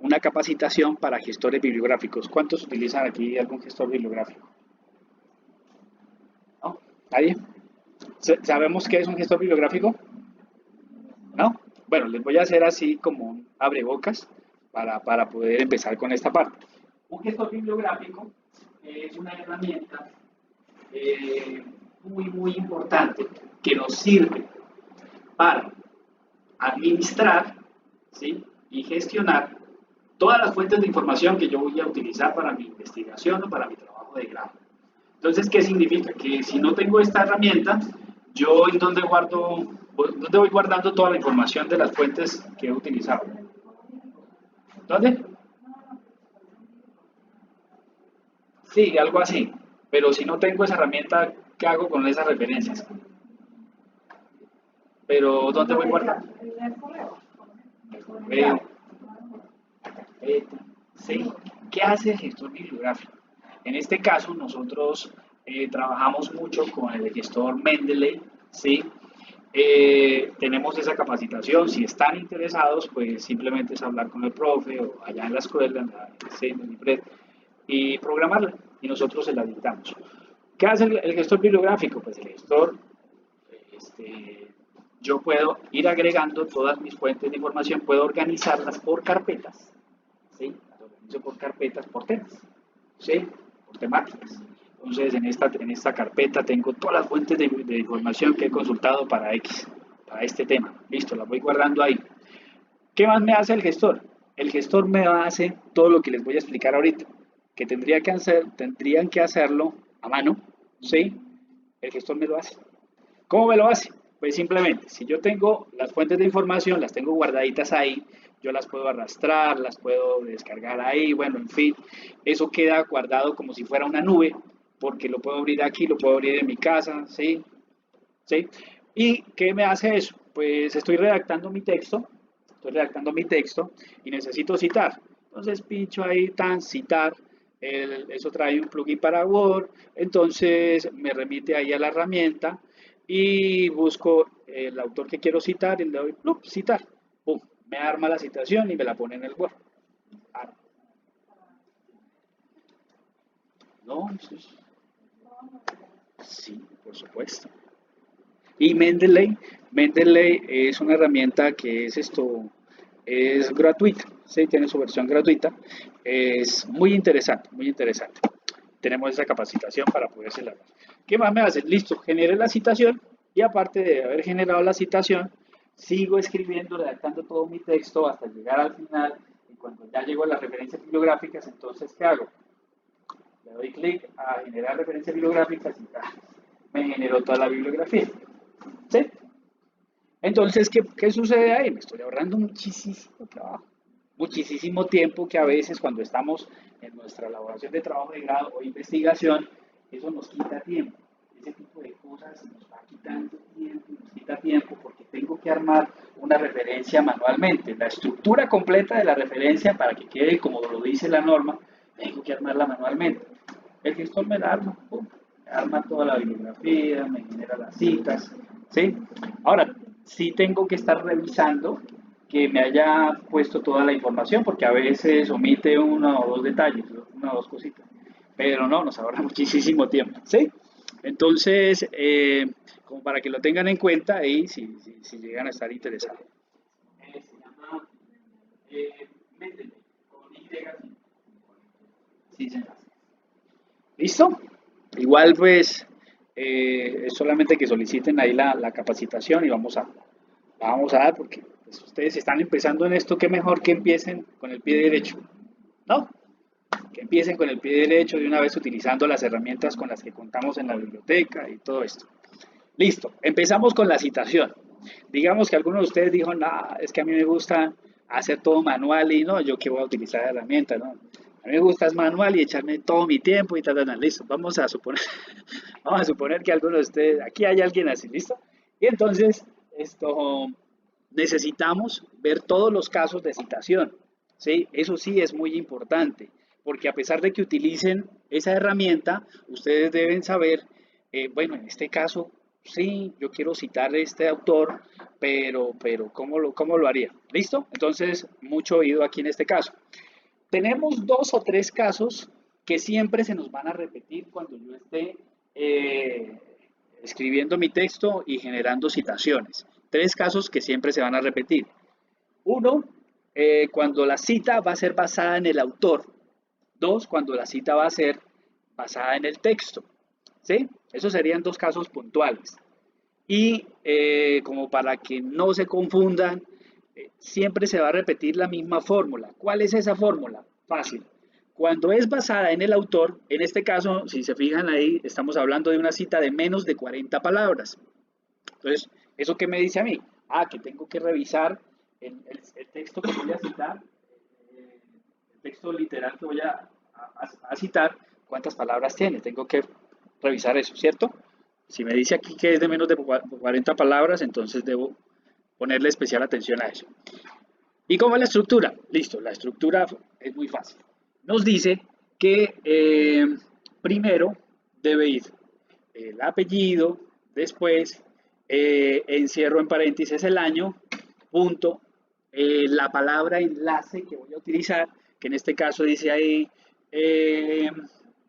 una capacitación para gestores bibliográficos. ¿Cuántos utilizan aquí algún gestor bibliográfico? ¿No? ¿Nadie? ¿Sabemos qué es un gestor bibliográfico? ¿No? Bueno, les voy a hacer así como un abrebocas para poder empezar con esta parte. Un gestor bibliográfico es una herramienta muy importante que nos sirve para administrar, ¿sí? Y gestionar todas las fuentes de información que yo voy a utilizar para mi investigación o para mi trabajo de grado. Entonces, ¿qué significa? Que si no tengo esta herramienta, yo en dónde guardo, dónde voy guardando toda la información de las fuentes que he utilizado. ¿Dónde? Sí, algo así. Pero si no tengo esa herramienta, ¿qué hago con esas referencias? Pero ¿dónde voy guardando? Veo. ¿Sí? ¿Qué hace el gestor bibliográfico? En este caso, nosotros trabajamos mucho con el gestor Mendeley, ¿sí? Tenemos esa capacitación. Si están interesados, pues simplemente es hablar con el profe o allá en la escuela, en el IPRED, y programarla, y nosotros se la dictamos. ¿Qué hace el gestor bibliográfico? Pues el gestor, este, yo puedo ir agregando todas mis fuentes de información, puedo organizarlas por carpetas, ¿sí? Las organizo por carpetas, por temas, ¿sí? Por temáticas. Entonces, en esta carpeta tengo todas las fuentes de información que he consultado para X, para este tema. Listo, las voy guardando ahí. ¿Qué más me hace el gestor? El gestor me hace todo lo que les voy a explicar ahorita, que tendrían que hacerlo a mano, ¿sí? El gestor me lo hace. ¿Cómo me lo hace? Pues simplemente, si yo tengo las fuentes de información, las tengo guardaditas ahí, yo las puedo arrastrar, las puedo descargar ahí, bueno, en fin, eso queda guardado como si fuera una nube, porque lo puedo abrir aquí, lo puedo abrir en mi casa, ¿sí? ¿Sí? ¿Y qué me hace eso? Pues estoy redactando mi texto y necesito citar. Entonces pincho ahí, citar, eso trae un plugin para Word, entonces me remite ahí a la herramienta y busco el autor que quiero citar y le doy citar. Pum, me arma la citación y me la pone en el Word. Ah, no, sí, por supuesto. Y Mendeley es una herramienta que es gratuita, ¿sí? Tiene su versión gratuita, es muy interesante, muy interesante. tenemos esa capacitación para poderse dar. ¿Qué más me hace? Listo, generé la citación y aparte de haber generado la citación, sigo escribiendo, redactando todo mi texto hasta llegar al final y cuando ya llego a las referencias bibliográficas, entonces, ¿qué hago? Le doy clic a generar referencias bibliográficas y me generó toda la bibliografía. ¿Sí? Entonces, ¿qué sucede ahí? Me estoy ahorrando muchísimo trabajo, muchísimo tiempo que a veces cuando estamos en nuestra elaboración de trabajo de grado o investigación, eso nos quita tiempo. Ese tipo de cosas nos va quitando tiempo, nos quita tiempo porque tengo que armar una referencia manualmente. La estructura completa de la referencia para que quede como lo dice la norma, tengo que armarla manualmente. El gestor me la arma, ¡pum! Me arma toda la bibliografía, me genera las citas, ¿sí? Ahora, sí tengo que estar revisando que me haya puesto toda la información, porque a veces omite uno o dos detalles, una o dos cositas, pero no, nos ahorra muchísimo tiempo, ¿sí? Entonces, como para que lo tengan en cuenta ahí, si llegan a estar interesados. Se llama Mendeley, con Y. Sí, señor. ¿Listo? Igual pues es solamente que soliciten ahí la capacitación y vamos a dar porque pues, ustedes están empezando en esto, qué mejor que empiecen con el pie derecho, ¿no? Que empiecen con el pie derecho de una vez utilizando las herramientas con las que contamos en la biblioteca y todo esto. Listo, empezamos con la citación. Digamos que alguno de ustedes dijo, no, es que a mí me gusta hacer todo manual y no, yo que voy a utilizar herramientas, ¿no? A mí me gusta es manual y echarme todo mi tiempo y tal. Listo, vamos a suponer, vamos a suponer que alguno de ustedes, aquí hay alguien así, ¿listo? Y entonces, necesitamos ver todos los casos de citación, ¿sí? Eso sí es muy importante, porque a pesar de que utilicen esa herramienta, ustedes deben saber, bueno, en este caso, sí, yo quiero citar a este autor, pero ¿cómo lo haría? ¿Listo? Entonces, mucho oído aquí en este caso. Tenemos dos o tres casos que siempre se nos van a repetir cuando yo esté escribiendo mi texto y generando citaciones. Tres casos que siempre se van a repetir. Uno, cuando la cita va a ser basada en el autor. Dos, cuando la cita va a ser basada en el texto. ¿Sí? Esos serían dos casos puntuales. Y como para que no se confundan, siempre se va a repetir la misma fórmula. ¿Cuál es esa fórmula? Fácil. Cuando es basada en el autor, en este caso, si se fijan ahí, estamos hablando de una cita de menos de 40 palabras. Entonces, ¿eso qué me dice a mí? Ah, que tengo que revisar el texto que voy a citar, el texto literal que voy a citar, cuántas palabras tiene. Tengo que revisar eso, ¿cierto? Si me dice aquí que es de menos de 40 palabras, entonces debo ponerle especial atención a eso. ¿Y cómo es la estructura? Listo, la estructura es muy fácil. Nos dice que primero debe ir el apellido, después encierro en paréntesis el año, punto, la palabra enlace que voy a utilizar, que en este caso dice ahí,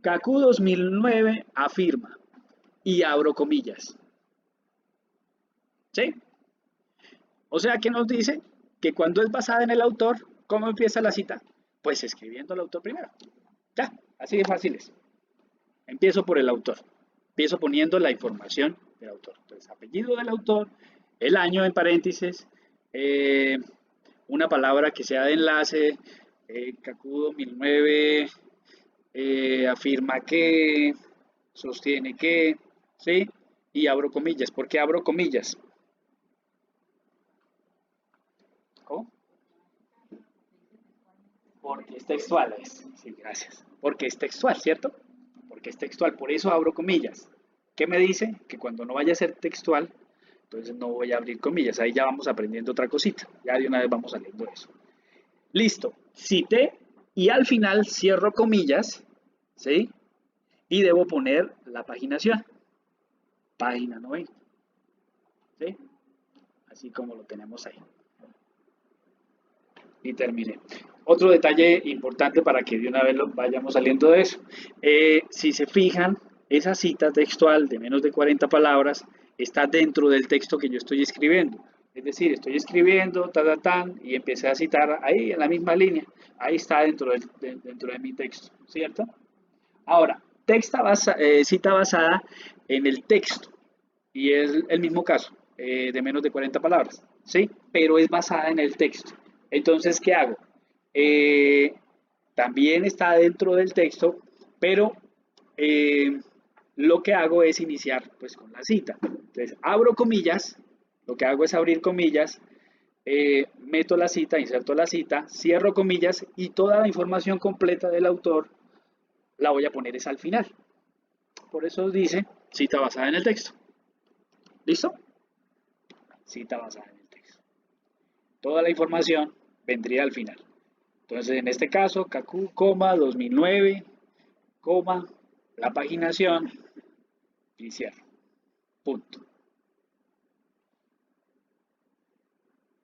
CACU 2009 afirma, y abro comillas. ¿Sí? O sea, ¿qué nos dice? Que cuando es basada en el autor, ¿cómo empieza la cita? Pues escribiendo al autor primero. Ya, así de fácil es. Empiezo por el autor. Empiezo poniendo la información del autor. Entonces, apellido del autor, el año en paréntesis, una palabra que sea de enlace, Cacudo 2009 afirma que, sostiene que, ¿sí? Y abro comillas. ¿Por qué abro comillas? ¿Cómo? Porque es textual, sí, gracias. Porque es textual, ¿cierto? Porque es textual, por eso abro comillas. ¿Qué me dice? Que cuando no vaya a ser textual, entonces no voy a abrir comillas. Ahí ya vamos aprendiendo otra cosita. Ya de una vez vamos saliendo de eso. Listo, cité y al final cierro comillas, ¿sí? Y debo poner la paginación. Página 90. ¿Sí? Así como lo tenemos ahí. Y terminé. Otro detalle importante para que de una vez vayamos saliendo de eso. Si se fijan, esa cita textual de menos de 40 palabras está dentro del texto que yo estoy escribiendo. Es decir, estoy escribiendo, y empecé a citar ahí en la misma línea. Ahí está dentro de mi texto, ¿cierto? Ahora, Cita basada en el texto. Y es el mismo caso, de menos de 40 palabras, ¿sí? Pero es basada en el texto. Entonces, ¿qué hago? Eh, También está dentro del texto, pero eh, lo que hago es iniciar pues con la cita. Entonces, abro comillas, lo que hago es abrir comillas, meto la cita, inserto la cita, cierro comillas y toda la información completa del autor la voy a poner es al final. Por eso dice cita basada en el texto. ¿Listo? Cita basada en el texto. Toda la información vendría al final. Entonces, en este caso, Kaku, 2009, la paginación y cierro. Punto.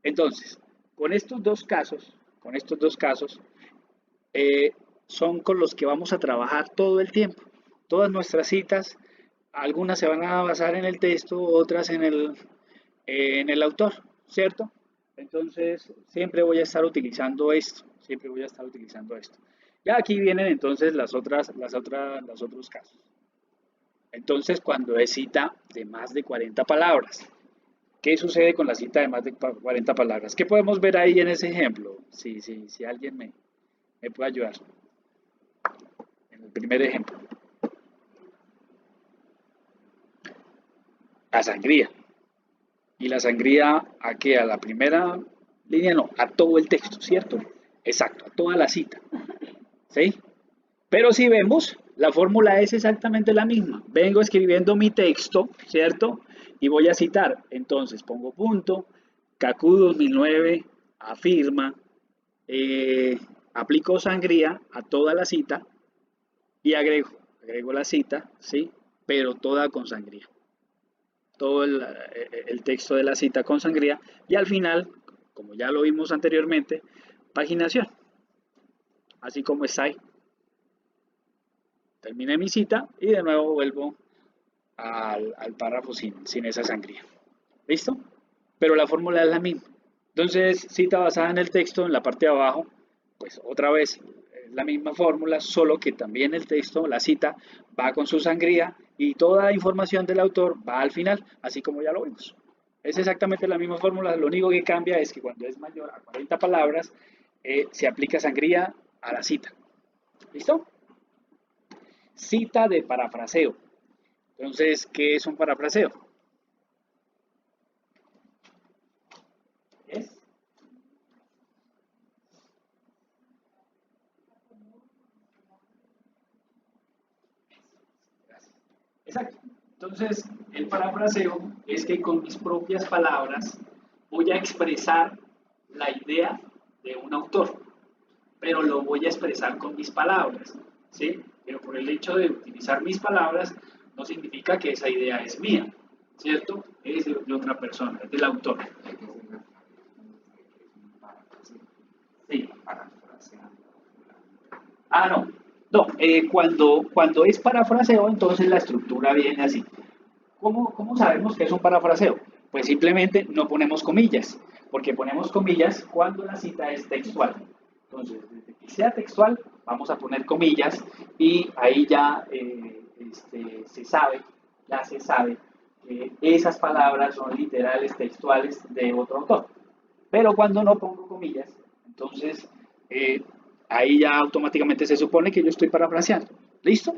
Entonces, con estos dos casos, eh, son con los que vamos a trabajar todo el tiempo. Todas nuestras citas, algunas se van a basar en el texto, otras en el autor, ¿cierto? Entonces, siempre voy a estar utilizando esto, siempre voy a estar utilizando esto. Ya aquí vienen entonces los otros casos. Entonces, cuando es cita de más de 40 palabras, ¿qué sucede con la cita de más de 40 palabras? ¿Qué podemos ver ahí en ese ejemplo? Si alguien me puede ayudar en el primer ejemplo. La sangría. ¿Y la sangría a qué? ¿A la primera línea? No, a todo el texto, ¿cierto? Exacto, a toda la cita. ¿Sí? Pero si vemos, la fórmula es exactamente la misma. Vengo escribiendo mi texto, ¿cierto? Y voy a citar. Entonces pongo punto, Kaku 2009 afirma, eh, aplico sangría a toda la cita y agrego la cita, ¿sí? Pero toda con sangría. Todo el texto de la cita con sangría. Y al final, como ya lo vimos anteriormente, paginación. Así como está ahí. Terminé mi cita y de nuevo vuelvo al párrafo sin esa sangría. ¿Listo? Pero la fórmula es la misma. Entonces, cita basada en el texto, en la parte de abajo, pues otra vez es la misma fórmula, solo que también el texto, la cita, va con su sangría y toda la información del autor va al final, así como ya lo vimos. Es exactamente la misma fórmula, lo único que cambia es que cuando es mayor a 40 palabras, se aplica sangría a la cita. ¿Listo? Cita de parafraseo. Entonces, ¿qué es un parafraseo? ¿Es? Exacto. Entonces, el parafraseo es que con mis propias palabras voy a expresar la idea de un autor, pero lo voy a expresar con mis palabras, ¿sí? Pero por el hecho de utilizar mis palabras no significa que esa idea es mía, ¿cierto? Es de otra persona, es del autor. Sí. Ah, no. No, cuando es parafraseo, entonces la estructura viene así. ¿Cómo sabemos que es un parafraseo? Pues simplemente no ponemos comillas, porque ponemos comillas cuando la cita es textual. Entonces, desde que sea textual, vamos a poner comillas y ahí ya ya se sabe que esas palabras son literales, textuales de otro autor. Pero cuando no pongo comillas, entonces eh, ahí ya automáticamente se supone que yo estoy parafraseando. ¿Listo?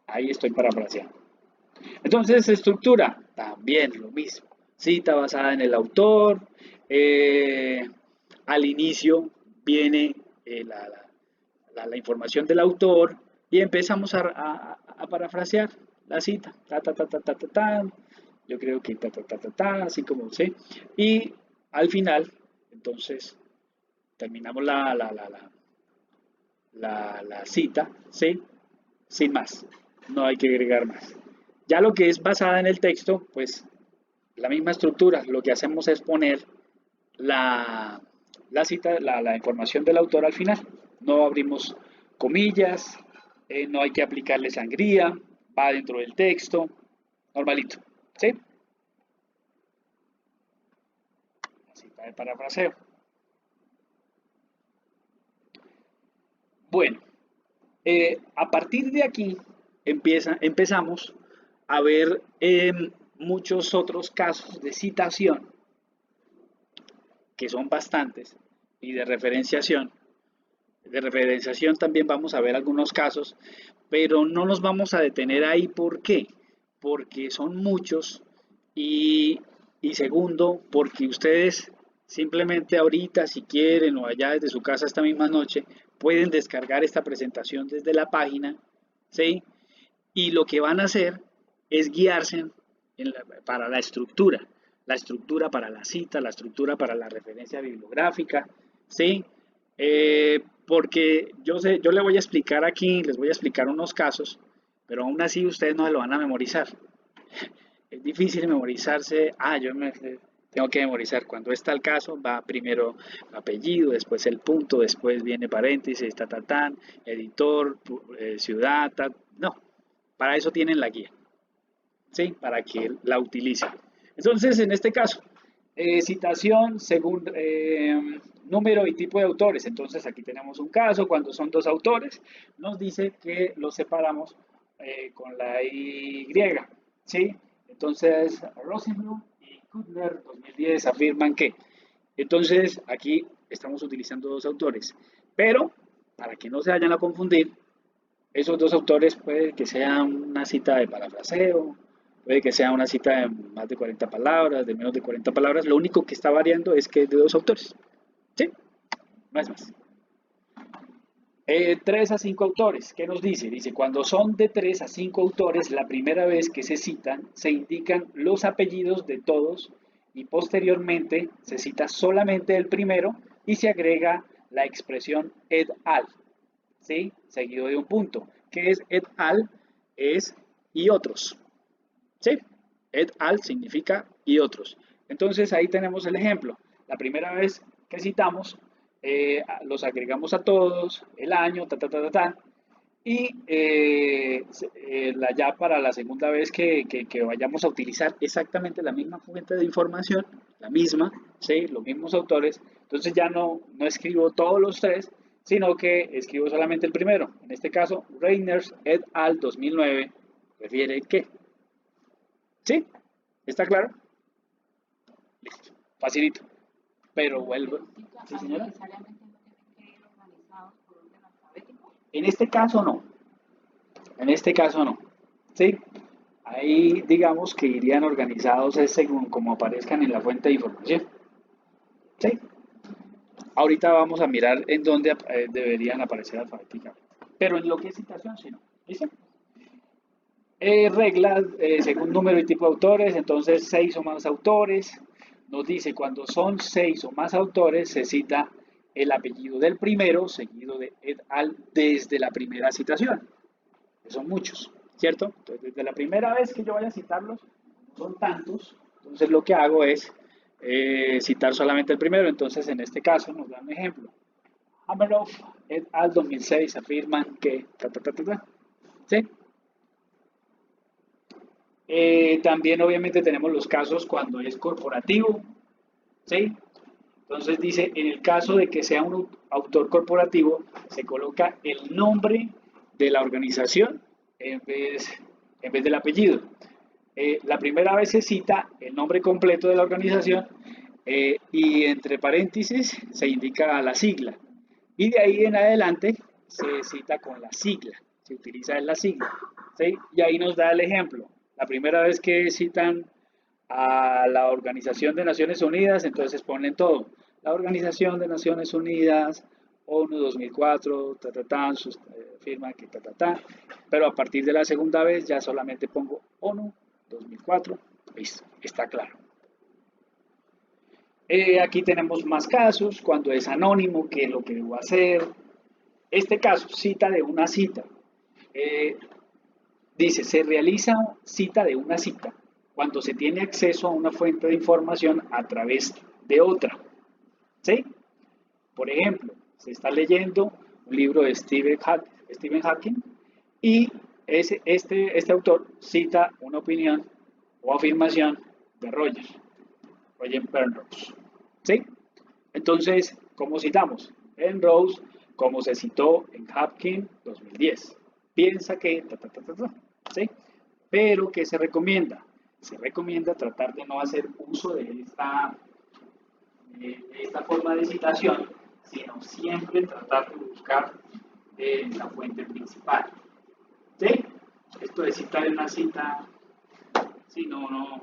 Ahí estoy parafraseando. Entonces, estructura, también lo mismo. Cita basada en el autor. eh, Al inicio viene la información del autor y empezamos a parafrasear la cita. Ta, ta, ta, ta, ta, ta, ta. Yo creo que ta, ta, ta, ta, ta, así como sé. Y al final, entonces, terminamos la cita, ¿sí? Sin más. No hay que agregar más. Ya lo que es basada en el texto, pues la misma estructura. Lo que hacemos es poner la, la cita, la información del autor al final. No abrimos comillas, no hay que aplicarle sangría, va dentro del texto, normalito. ¿Sí? La cita de parafraseo. Bueno, A partir de aquí empezamos a ver muchos otros casos de citación, que son bastantes, y de referenciación. De referenciación también vamos a ver algunos casos, pero no nos vamos a detener ahí. ¿Por qué? Porque son muchos y, y segundo, porque ustedes simplemente ahorita, si quieren, o allá desde su casa esta misma noche, pueden descargar esta presentación desde la página, ¿sí? Y lo que van a hacer es guiarse para la estructura para la cita, la estructura para la referencia bibliográfica, ¿sí? Porque yo sé, yo le voy a explicar aquí, les voy a explicar unos casos, pero aún así ustedes no se lo van a memorizar. Es difícil memorizarse, tengo que memorizar cuando está el caso, va primero apellido, después el punto, después viene paréntesis, editor, ciudad, no, para eso tienen la guía, ¿sí? Para que la utilicen. Entonces, en este caso, citación según número y tipo de autores. Entonces, aquí tenemos un caso, cuando son dos autores, nos dice que los separamos con la Y, ¿sí? Entonces, Rosenblum y Kuttner 2010 afirman que. Entonces, aquí estamos utilizando dos autores, pero para que no se vayan a confundir, esos dos autores puede que sea una cita de parafraseo, puede que sea una cita de más de 40 palabras, de menos de 40 palabras. Lo único que está variando es que es de dos autores. ¿Sí? No es más. 3 a 5 autores. ¿Qué nos dice? Dice, cuando son de 3 a 5 autores, la primera vez que se citan, se indican los apellidos de todos y posteriormente se cita solamente el primero y se agrega la expresión et al. ¿Sí? Seguido de un punto. ¿Qué es et al? Es y otros. ¿Sí? Et al significa y otros. Entonces ahí tenemos el ejemplo. La primera vez que citamos, los agregamos a todos, el año, y ya para la segunda vez que vayamos a utilizar exactamente la misma fuente de información, la misma, ¿sí? Los mismos autores, entonces ya no escribo todos los tres, sino que escribo solamente el primero. En este caso, Reiners et al. 2009 refiere que. ¿Sí? ¿Está claro? Listo. Facilito. Pero vuelvo. ¿Sí, señora? En este caso no. En este caso no. ¿Sí? Ahí digamos que irían organizados según como aparezcan en la fuente de información. ¿Sí? Ahorita vamos a mirar en dónde deberían aparecer alfabéticamente. Pero en lo que es citación, sí no. ¿Listo? Reglas según número y tipo de autores, entonces 6 o más autores. Nos dice cuando son 6 o más autores se cita el apellido del primero seguido de et al desde la primera citación. Son muchos, ¿cierto? Entonces desde la primera vez que yo vaya a citarlos, son tantos, entonces lo que hago es citar solamente el primero. Entonces en este caso nos da un ejemplo. Hameroff et al 2006 afirman que ¿sí? También obviamente tenemos los casos cuando es corporativo, ¿sí? Entonces dice, en el caso de que sea un autor corporativo, se coloca el nombre de la organización en vez del apellido. La primera vez se cita el nombre completo de la organización y entre paréntesis se indica la sigla. Y de ahí en adelante se cita con la sigla, se utiliza la sigla. ¿Sí? Y ahí nos da el ejemplo. La primera vez que citan a la Organización de Naciones Unidas, entonces ponen todo. La Organización de Naciones Unidas, ONU 2004, firma que pero a partir de la segunda vez ya solamente pongo ONU 2004, listo, está claro. Aquí tenemos más casos, cuando es anónimo, qué es lo que debo hacer. Este caso, cita de una cita. Dice, se realiza cita de una cita cuando se tiene acceso a una fuente de información a través de otra. ¿Sí? Por ejemplo, se está leyendo un libro de Stephen Hawking y este autor cita una opinión o afirmación de Roger Penrose. ¿Sí? Entonces, ¿cómo citamos? Penrose como se citó en Hapkin 2010. Piensa que, ¿sí? Pero, ¿qué se recomienda? Se recomienda tratar de no hacer uso de esta forma de citación, sino siempre tratar de buscar la fuente principal. ¿Sí? Esto de citar en una cita, sí, no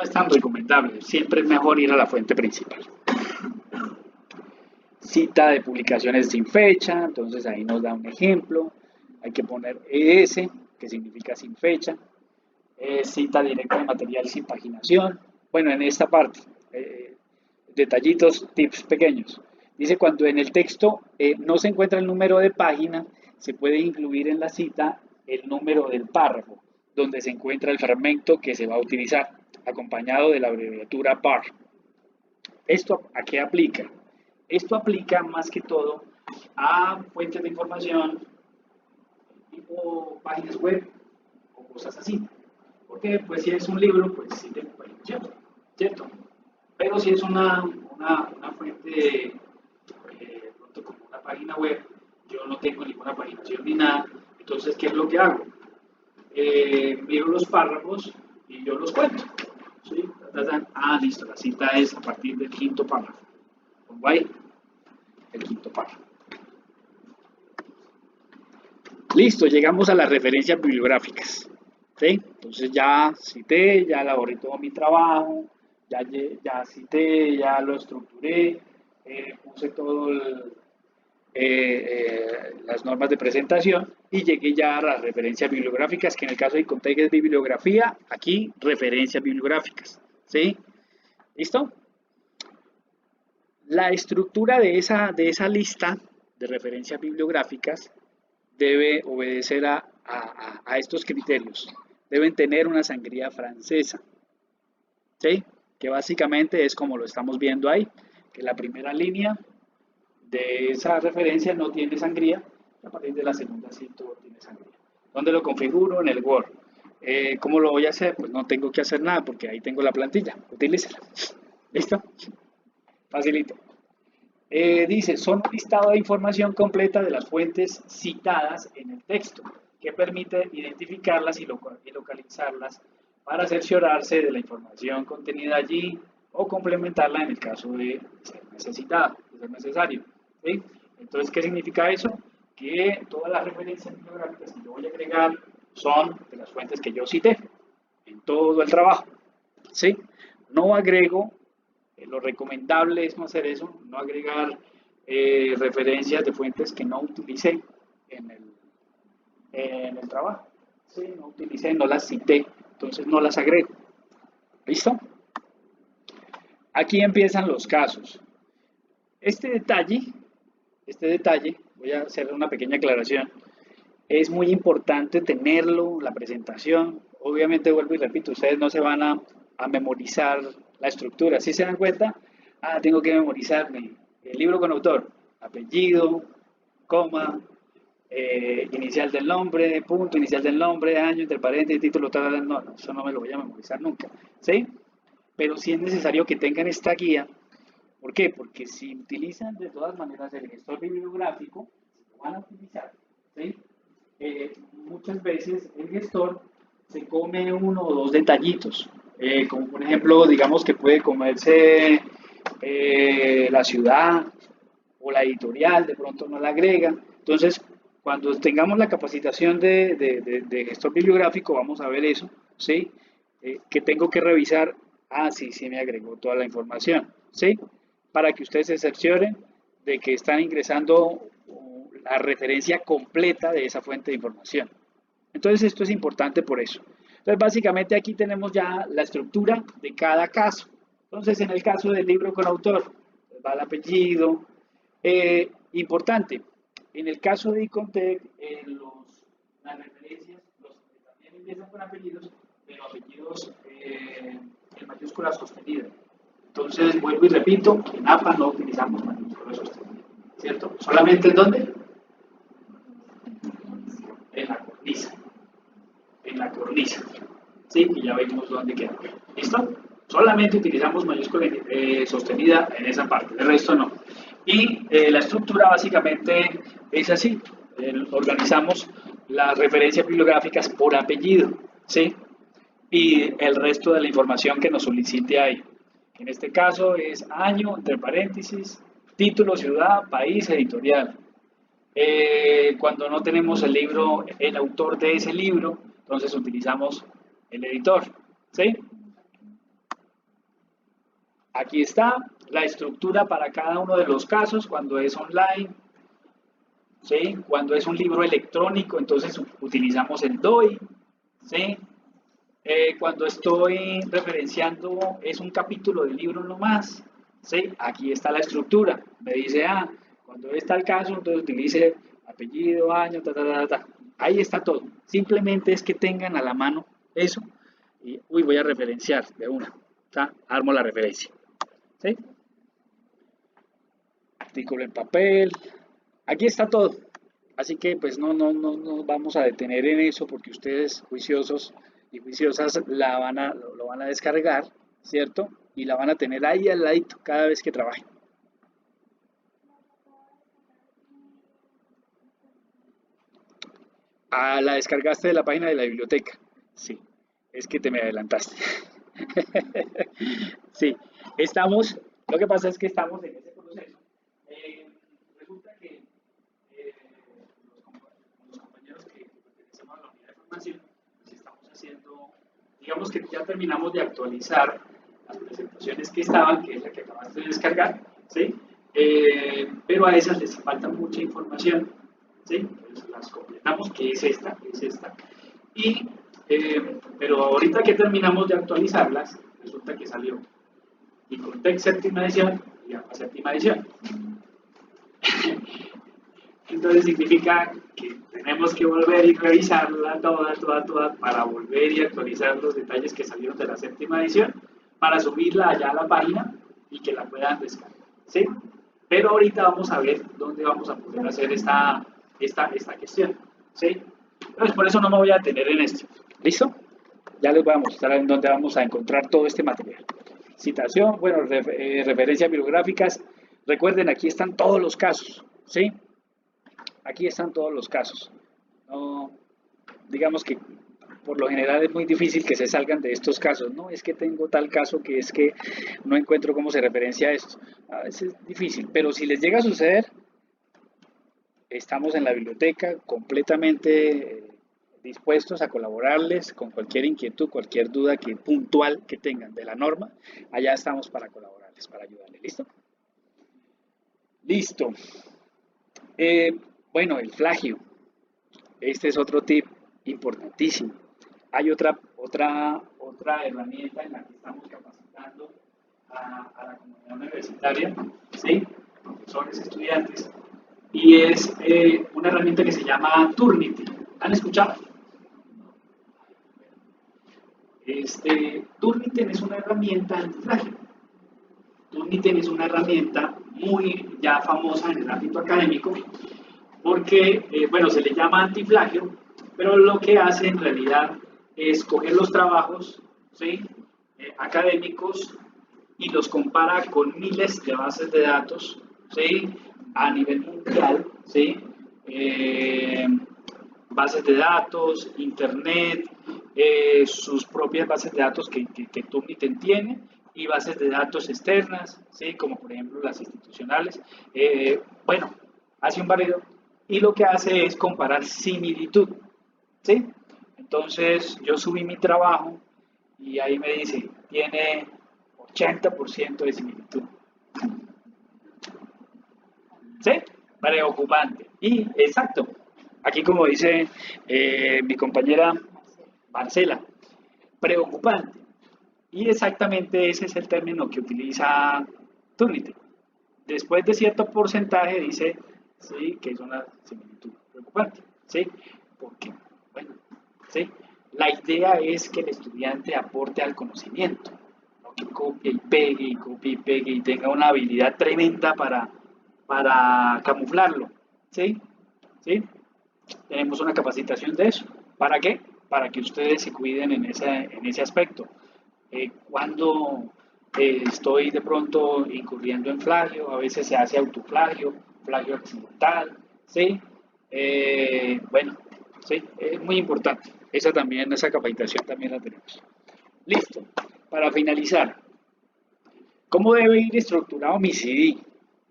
es tan recomendable. Siempre es mejor ir a la fuente principal. Cita de publicaciones sin fecha, entonces ahí nos da un ejemplo. Hay que poner ES, que significa sin fecha. Cita directa de material sin paginación. Bueno, en esta parte, detallitos, tips pequeños. Dice, cuando en el texto no se encuentra el número de página, se puede incluir en la cita el número del párrafo, donde se encuentra el fragmento que se va a utilizar, acompañado de la abreviatura bar. ¿Esto a qué aplica? Esto aplica más que todo a fuentes de información, tipo páginas web o cosas así. Porque pues si es un libro, pues sí tengo páginas, ¿cierto? Pero si es una fuente, pronto como una página web, yo no tengo ninguna paginación ni nada. Entonces, ¿qué es lo que hago? Miro los párrafos y yo los cuento. ¿Sí? Ah, listo, la cita es a partir del quinto párrafo. Pongo ahí el quinto párrafo. Listo, llegamos a las referencias bibliográficas. ¿Sí? Entonces ya cité, ya elaboré todo mi trabajo, ya cité, ya lo estructuré, puse todo las normas de presentación y llegué ya a las referencias bibliográficas, que en el caso de Icontec es bibliografía, aquí referencias bibliográficas. ¿Sí? ¿Listo? La estructura de esa lista de referencias bibliográficas debe obedecer a estos criterios. Deben tener una sangría francesa, ¿sí? Que básicamente es como lo estamos viendo ahí, que la primera línea de esa referencia no tiene sangría, y a partir de la segunda sí todo tiene sangría. ¿Dónde lo configuro? En el Word. ¿Cómo lo voy a hacer? Pues no tengo que hacer nada porque ahí tengo la plantilla, utilícela. ¿Listo? Facilito. Dice, son un listado de información completa de las fuentes citadas en el texto, que permite identificarlas y localizarlas para cerciorarse de la información contenida allí o complementarla en el caso de ser necesitada, de ser necesario. ¿Sí? Entonces, ¿qué significa eso? Que todas las referencias bibliográficas que yo voy a agregar son de las fuentes que yo cité en todo el trabajo. ¿Sí? No agrego. Lo recomendable es no hacer eso, no agregar referencias de fuentes que no utilicé en el trabajo. ¿Sí? No utilicé, no las cité, entonces no las agrego. ¿Listo? Aquí empiezan los casos. Este detalle, voy a hacer una pequeña aclaración, es muy importante tenerlo, la presentación. Obviamente, vuelvo y repito, ustedes no se van a memorizar la estructura. ¿Sí se dan cuenta? Ah, tengo que memorizarme el libro con autor, apellido, coma, inicial del nombre, punto, inicial del nombre, año, entre paréntesis, título, tal, no, eso no me lo voy a memorizar nunca. ¿Sí? Pero sí es necesario que tengan esta guía. ¿Por qué? Porque si utilizan de todas maneras el gestor bibliográfico, si lo van a utilizar, ¿sí? Muchas veces el gestor se come uno o dos detallitos, como por ejemplo, digamos que puede comerse la ciudad o la editorial, de pronto no la agrega. Entonces, cuando tengamos la capacitación de gestor bibliográfico, vamos a ver eso, ¿sí? Que tengo que revisar, sí me agregó toda la información, ¿sí? Para que ustedes se cercioren de que están ingresando la referencia completa de esa fuente de información. Entonces esto es importante por eso. Entonces básicamente aquí tenemos ya la estructura de cada caso. Entonces en el caso del libro con autor, pues va el apellido. Importante, en el caso de Icontec, las referencias también empiezan con apellidos, pero apellidos en mayúsculas sostenidas. Entonces, vuelvo y repito, en APA no utilizamos mayúsculas sostenidas, ¿cierto? ¿Solamente en dónde? En la cornisa. En la cornisa. Sí, que ya vimos dónde queda. ¿Listo? Solamente utilizamos mayúscula sostenida en esa parte, el resto no. Y la estructura básicamente es así. Organizamos las referencias bibliográficas por apellido, ¿sí? Y el resto de la información que nos solicite ahí. En este caso es año, entre paréntesis, título, ciudad, país, editorial. Cuando no tenemos el libro, el autor de ese libro, entonces utilizamos el editor, ¿sí? Aquí está la estructura para cada uno de los casos, cuando es online, ¿sí? Cuando es un libro electrónico, entonces utilizamos el DOI, ¿sí? Cuando estoy referenciando, es un capítulo del libro nomás, ¿sí? Aquí está la estructura, me dice, cuando está el caso, entonces utilice apellido, año, ta, ta, ta, ta. Ahí está todo, simplemente es que tengan a la mano eso, y, uy, voy a referenciar de una, ¿tá? Armo la referencia, ¿sí? Artículo en papel, aquí está todo, así que pues no nos vamos a detener en eso porque ustedes juiciosos y juiciosas lo van a descargar, ¿cierto? Y la van a tener ahí al ladito cada vez que trabajen. Ah, la descargaste de la página de la biblioteca. Sí, es que te me adelantaste. Sí, estamos, lo que pasa es que estamos en ese proceso. Eh, Resulta que eh, los compañeros que pertenecemos a la unidad de formación, pues estamos haciendo, digamos que ya terminamos de actualizar las presentaciones que estaban, que es la que acabaste de descargar, ¿sí? Pero a esas les falta mucha información, ¿sí? Entonces las completamos, que es esta, es esta. Y, pero ahorita que terminamos de actualizarlas, resulta que salió Icontec séptima edición y APA séptima edición. Entonces significa que tenemos que volver y revisarla toda para volver y actualizar los detalles que salieron de la séptima edición para subirla allá a la página y que la puedan descargar, ¿sí? Pero ahorita vamos a ver dónde vamos a poder hacer esta gestión, ¿sí? Entonces por eso no me voy a detener en esto, ¿listo? Ya les voy a mostrar en dónde vamos a encontrar todo este material. Citación, bueno, referencias bibliográficas. Recuerden, aquí están todos los casos, ¿sí? Aquí están todos los casos. No, digamos que por lo general es muy difícil que se salgan de estos casos. No es que tengo tal caso que es que no encuentro cómo se referencia a esto. A veces es difícil, pero si les llega a suceder, estamos en la biblioteca completamente dispuestos a colaborarles con cualquier inquietud, cualquier duda puntual que tengan de la norma. Allá estamos para colaborarles, para ayudarles. ¿Listo? Listo. Eh, bueno, el plagio. Este es otro tip importantísimo. Hay otra herramienta en la que estamos capacitando a la comunidad universitaria, ¿sí? Profesores, estudiantes, y es una herramienta que se llama Turnitin. ¿Han escuchado? Turnitin es una herramienta antifragio. Turnitin es una herramienta muy ya famosa en el ámbito académico porque, bueno, se le llama antiflagio, pero lo que hace en realidad es coger los trabajos, ¿sí? Académicos y los compara con miles de bases de datos, ¿sí? A nivel mundial, ¿sí? Bases de datos, internet, sus propias bases de datos que Turnitin tiene y bases de datos externas, ¿sí? Como por ejemplo las institucionales. Bueno, hace un barrido y lo que hace es comparar similitud, ¿sí? Entonces yo subí mi trabajo y ahí me dice, tiene 80% de similitud. ¿Sí? Preocupante. Y exacto, aquí como dice mi compañera Marcela, preocupante. Y exactamente ese es el término que utiliza Turnitin. Después de cierto porcentaje dice, sí, que es una similitud preocupante, ¿sí? Porque, bueno, ¿sí? La idea es que el estudiante aporte al conocimiento, no que copie y pegue y tenga una habilidad tremenda para camuflarlo, ¿sí? ¿Sí? Tenemos una capacitación de eso. ¿Para qué? Para que ustedes se cuiden en ese aspecto. Cuando estoy de pronto incurriendo en plagio, a veces se hace autoplagio, plagio accidental, ¿sí? Bueno, sí, es muy importante. Esa también, esa capacitación también la tenemos. Listo. Para finalizar, ¿cómo debe ir estructurado mi CD?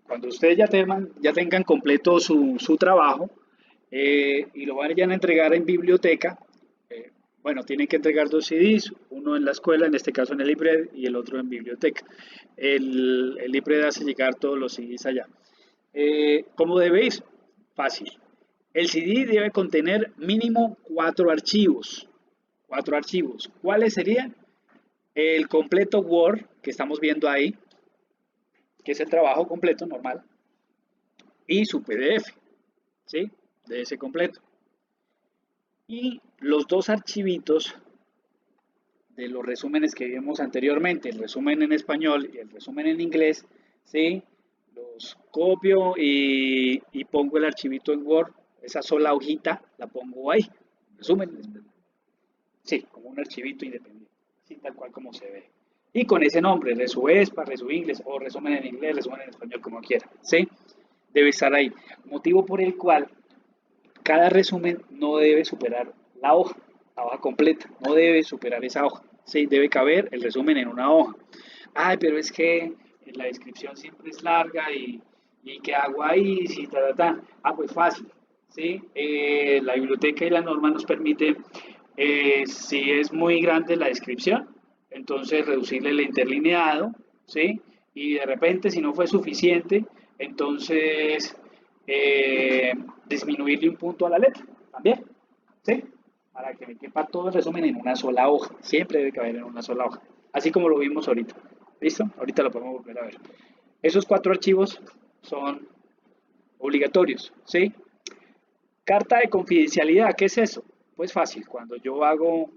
Cuando ustedes ya tengan completo su trabajo y lo vayan a entregar en biblioteca, eh, bueno, tienen que entregar dos CDs, uno en la escuela, en este caso en el IPRED, y el otro en biblioteca. El IPRED hace llegar todos los CDs allá. ¿Cómo debe ir? Fácil. El CD debe contener mínimo cuatro archivos. Cuatro archivos. ¿Cuáles serían? El completo Word que estamos viendo ahí, que es el trabajo completo normal, y su PDF, ¿sí? De ese completo. Y los dos archivitos de los resúmenes que vimos anteriormente, el resumen en español y el resumen en inglés, ¿sí? Los copio y pongo el archivito en Word, esa sola hojita la pongo ahí, resumen, sí, como un archivito independiente, así tal cual como se ve. Y con ese nombre, ResuEspa, ResuInglés o resumen en inglés, resumen en español, como quiera, ¿sí? Debe estar ahí. Motivo por el cual cada resumen no debe superar la hoja completa, no debe superar esa hoja, ¿sí? Debe caber el resumen en una hoja. Ay, pero es que la descripción siempre es larga y ¿qué hago ahí? Si, Ah, pues fácil, ¿sí? La biblioteca y la norma nos permite, si es muy grande la descripción, entonces reducirle el interlineado, ¿sí? Y de repente, si no fue suficiente, entonces eh, disminuirle un punto a la letra también, ¿sí? Para que me quepa todo el resumen en una sola hoja. Siempre debe caber en una sola hoja. Así como lo vimos ahorita. ¿Listo? Ahorita lo podemos volver a ver. Esos cuatro archivos son obligatorios, ¿sí? Carta de confidencialidad, ¿qué es eso? Pues fácil, cuando yo hago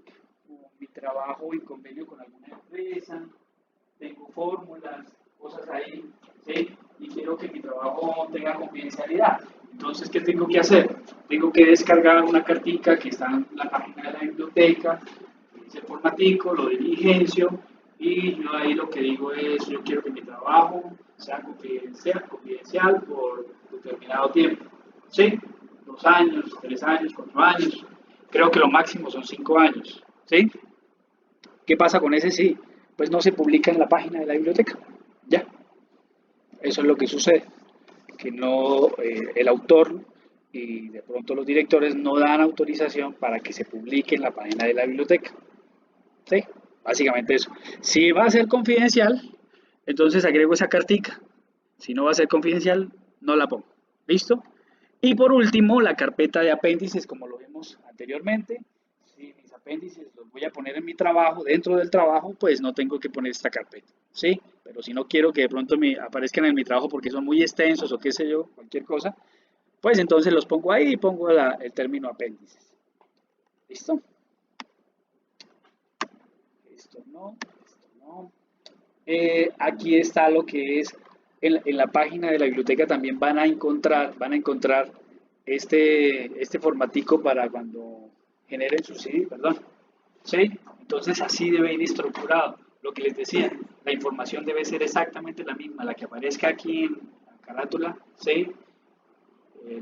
mi trabajo en convenio con alguna empresa, tengo fórmulas, cosas ahí, ¿sí? Y quiero que mi trabajo tenga confidencialidad. Entonces, ¿qué tengo que hacer? Tengo que descargar una cartica que está en la página de la biblioteca, ese formatico, lo diligencio, y yo ahí lo que digo es, yo quiero que mi trabajo sea confidencial por determinado tiempo, ¿sí? 2 años, 3 años, 4 años, creo que lo máximo son 5 años, ¿sí? ¿Qué pasa con ese sí? Pues no se publica en la página de la biblioteca. Ya, eso es lo que sucede, que no, el autor y de pronto los directores no dan autorización para que se publique en la página de la biblioteca. ¿Sí? Básicamente eso. Si va a ser confidencial, entonces agrego esa cartica. Si no va a ser confidencial, no la pongo. ¿Listo? Y por último, la carpeta de apéndices, como lo vimos anteriormente. Si mis apéndices los voy a poner en mi trabajo, dentro del trabajo, pues no tengo que poner esta carpeta. ¿Sí? Pero si no quiero que de pronto me aparezcan en mi trabajo porque son muy extensos o qué sé yo, cualquier cosa, pues entonces los pongo ahí y pongo el término apéndices. ¿Listo? Esto no, esto no. Aquí está lo que es en la página de la biblioteca también van a encontrar este formatico para cuando generen su CD, perdón. ¿Sí? Entonces así debe ir estructurado. Lo que les decía, la información debe ser exactamente la misma, la que aparezca aquí en la carátula, ¿sí?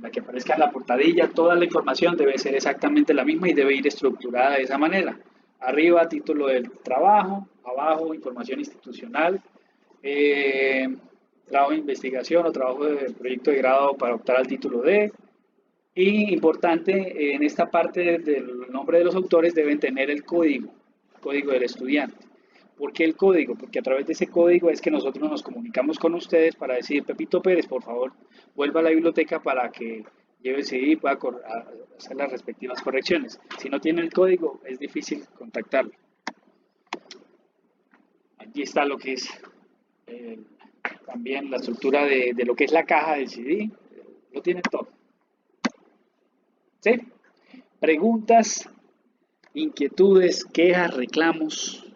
La que aparezca en la portadilla, toda la información debe ser exactamente la misma y debe ir estructurada de esa manera. Arriba, título del trabajo, abajo, información institucional, eh, trabajo de investigación o trabajo de proyecto de grado para optar al título D. Y importante, en esta parte del nombre de los autores deben tener el código del estudiante. ¿Por qué el código? Porque a través de ese código es que nosotros nos comunicamos con ustedes para decir, Pepito Pérez, por favor, vuelva a la biblioteca para que lleve el CD y pueda hacer las respectivas correcciones. Si no tiene el código, es difícil contactarlo. Aquí está lo que es eh, también la estructura de lo que es la caja del CD. Lo tiene todo. ¿Sí? Preguntas, inquietudes, quejas, reclamos.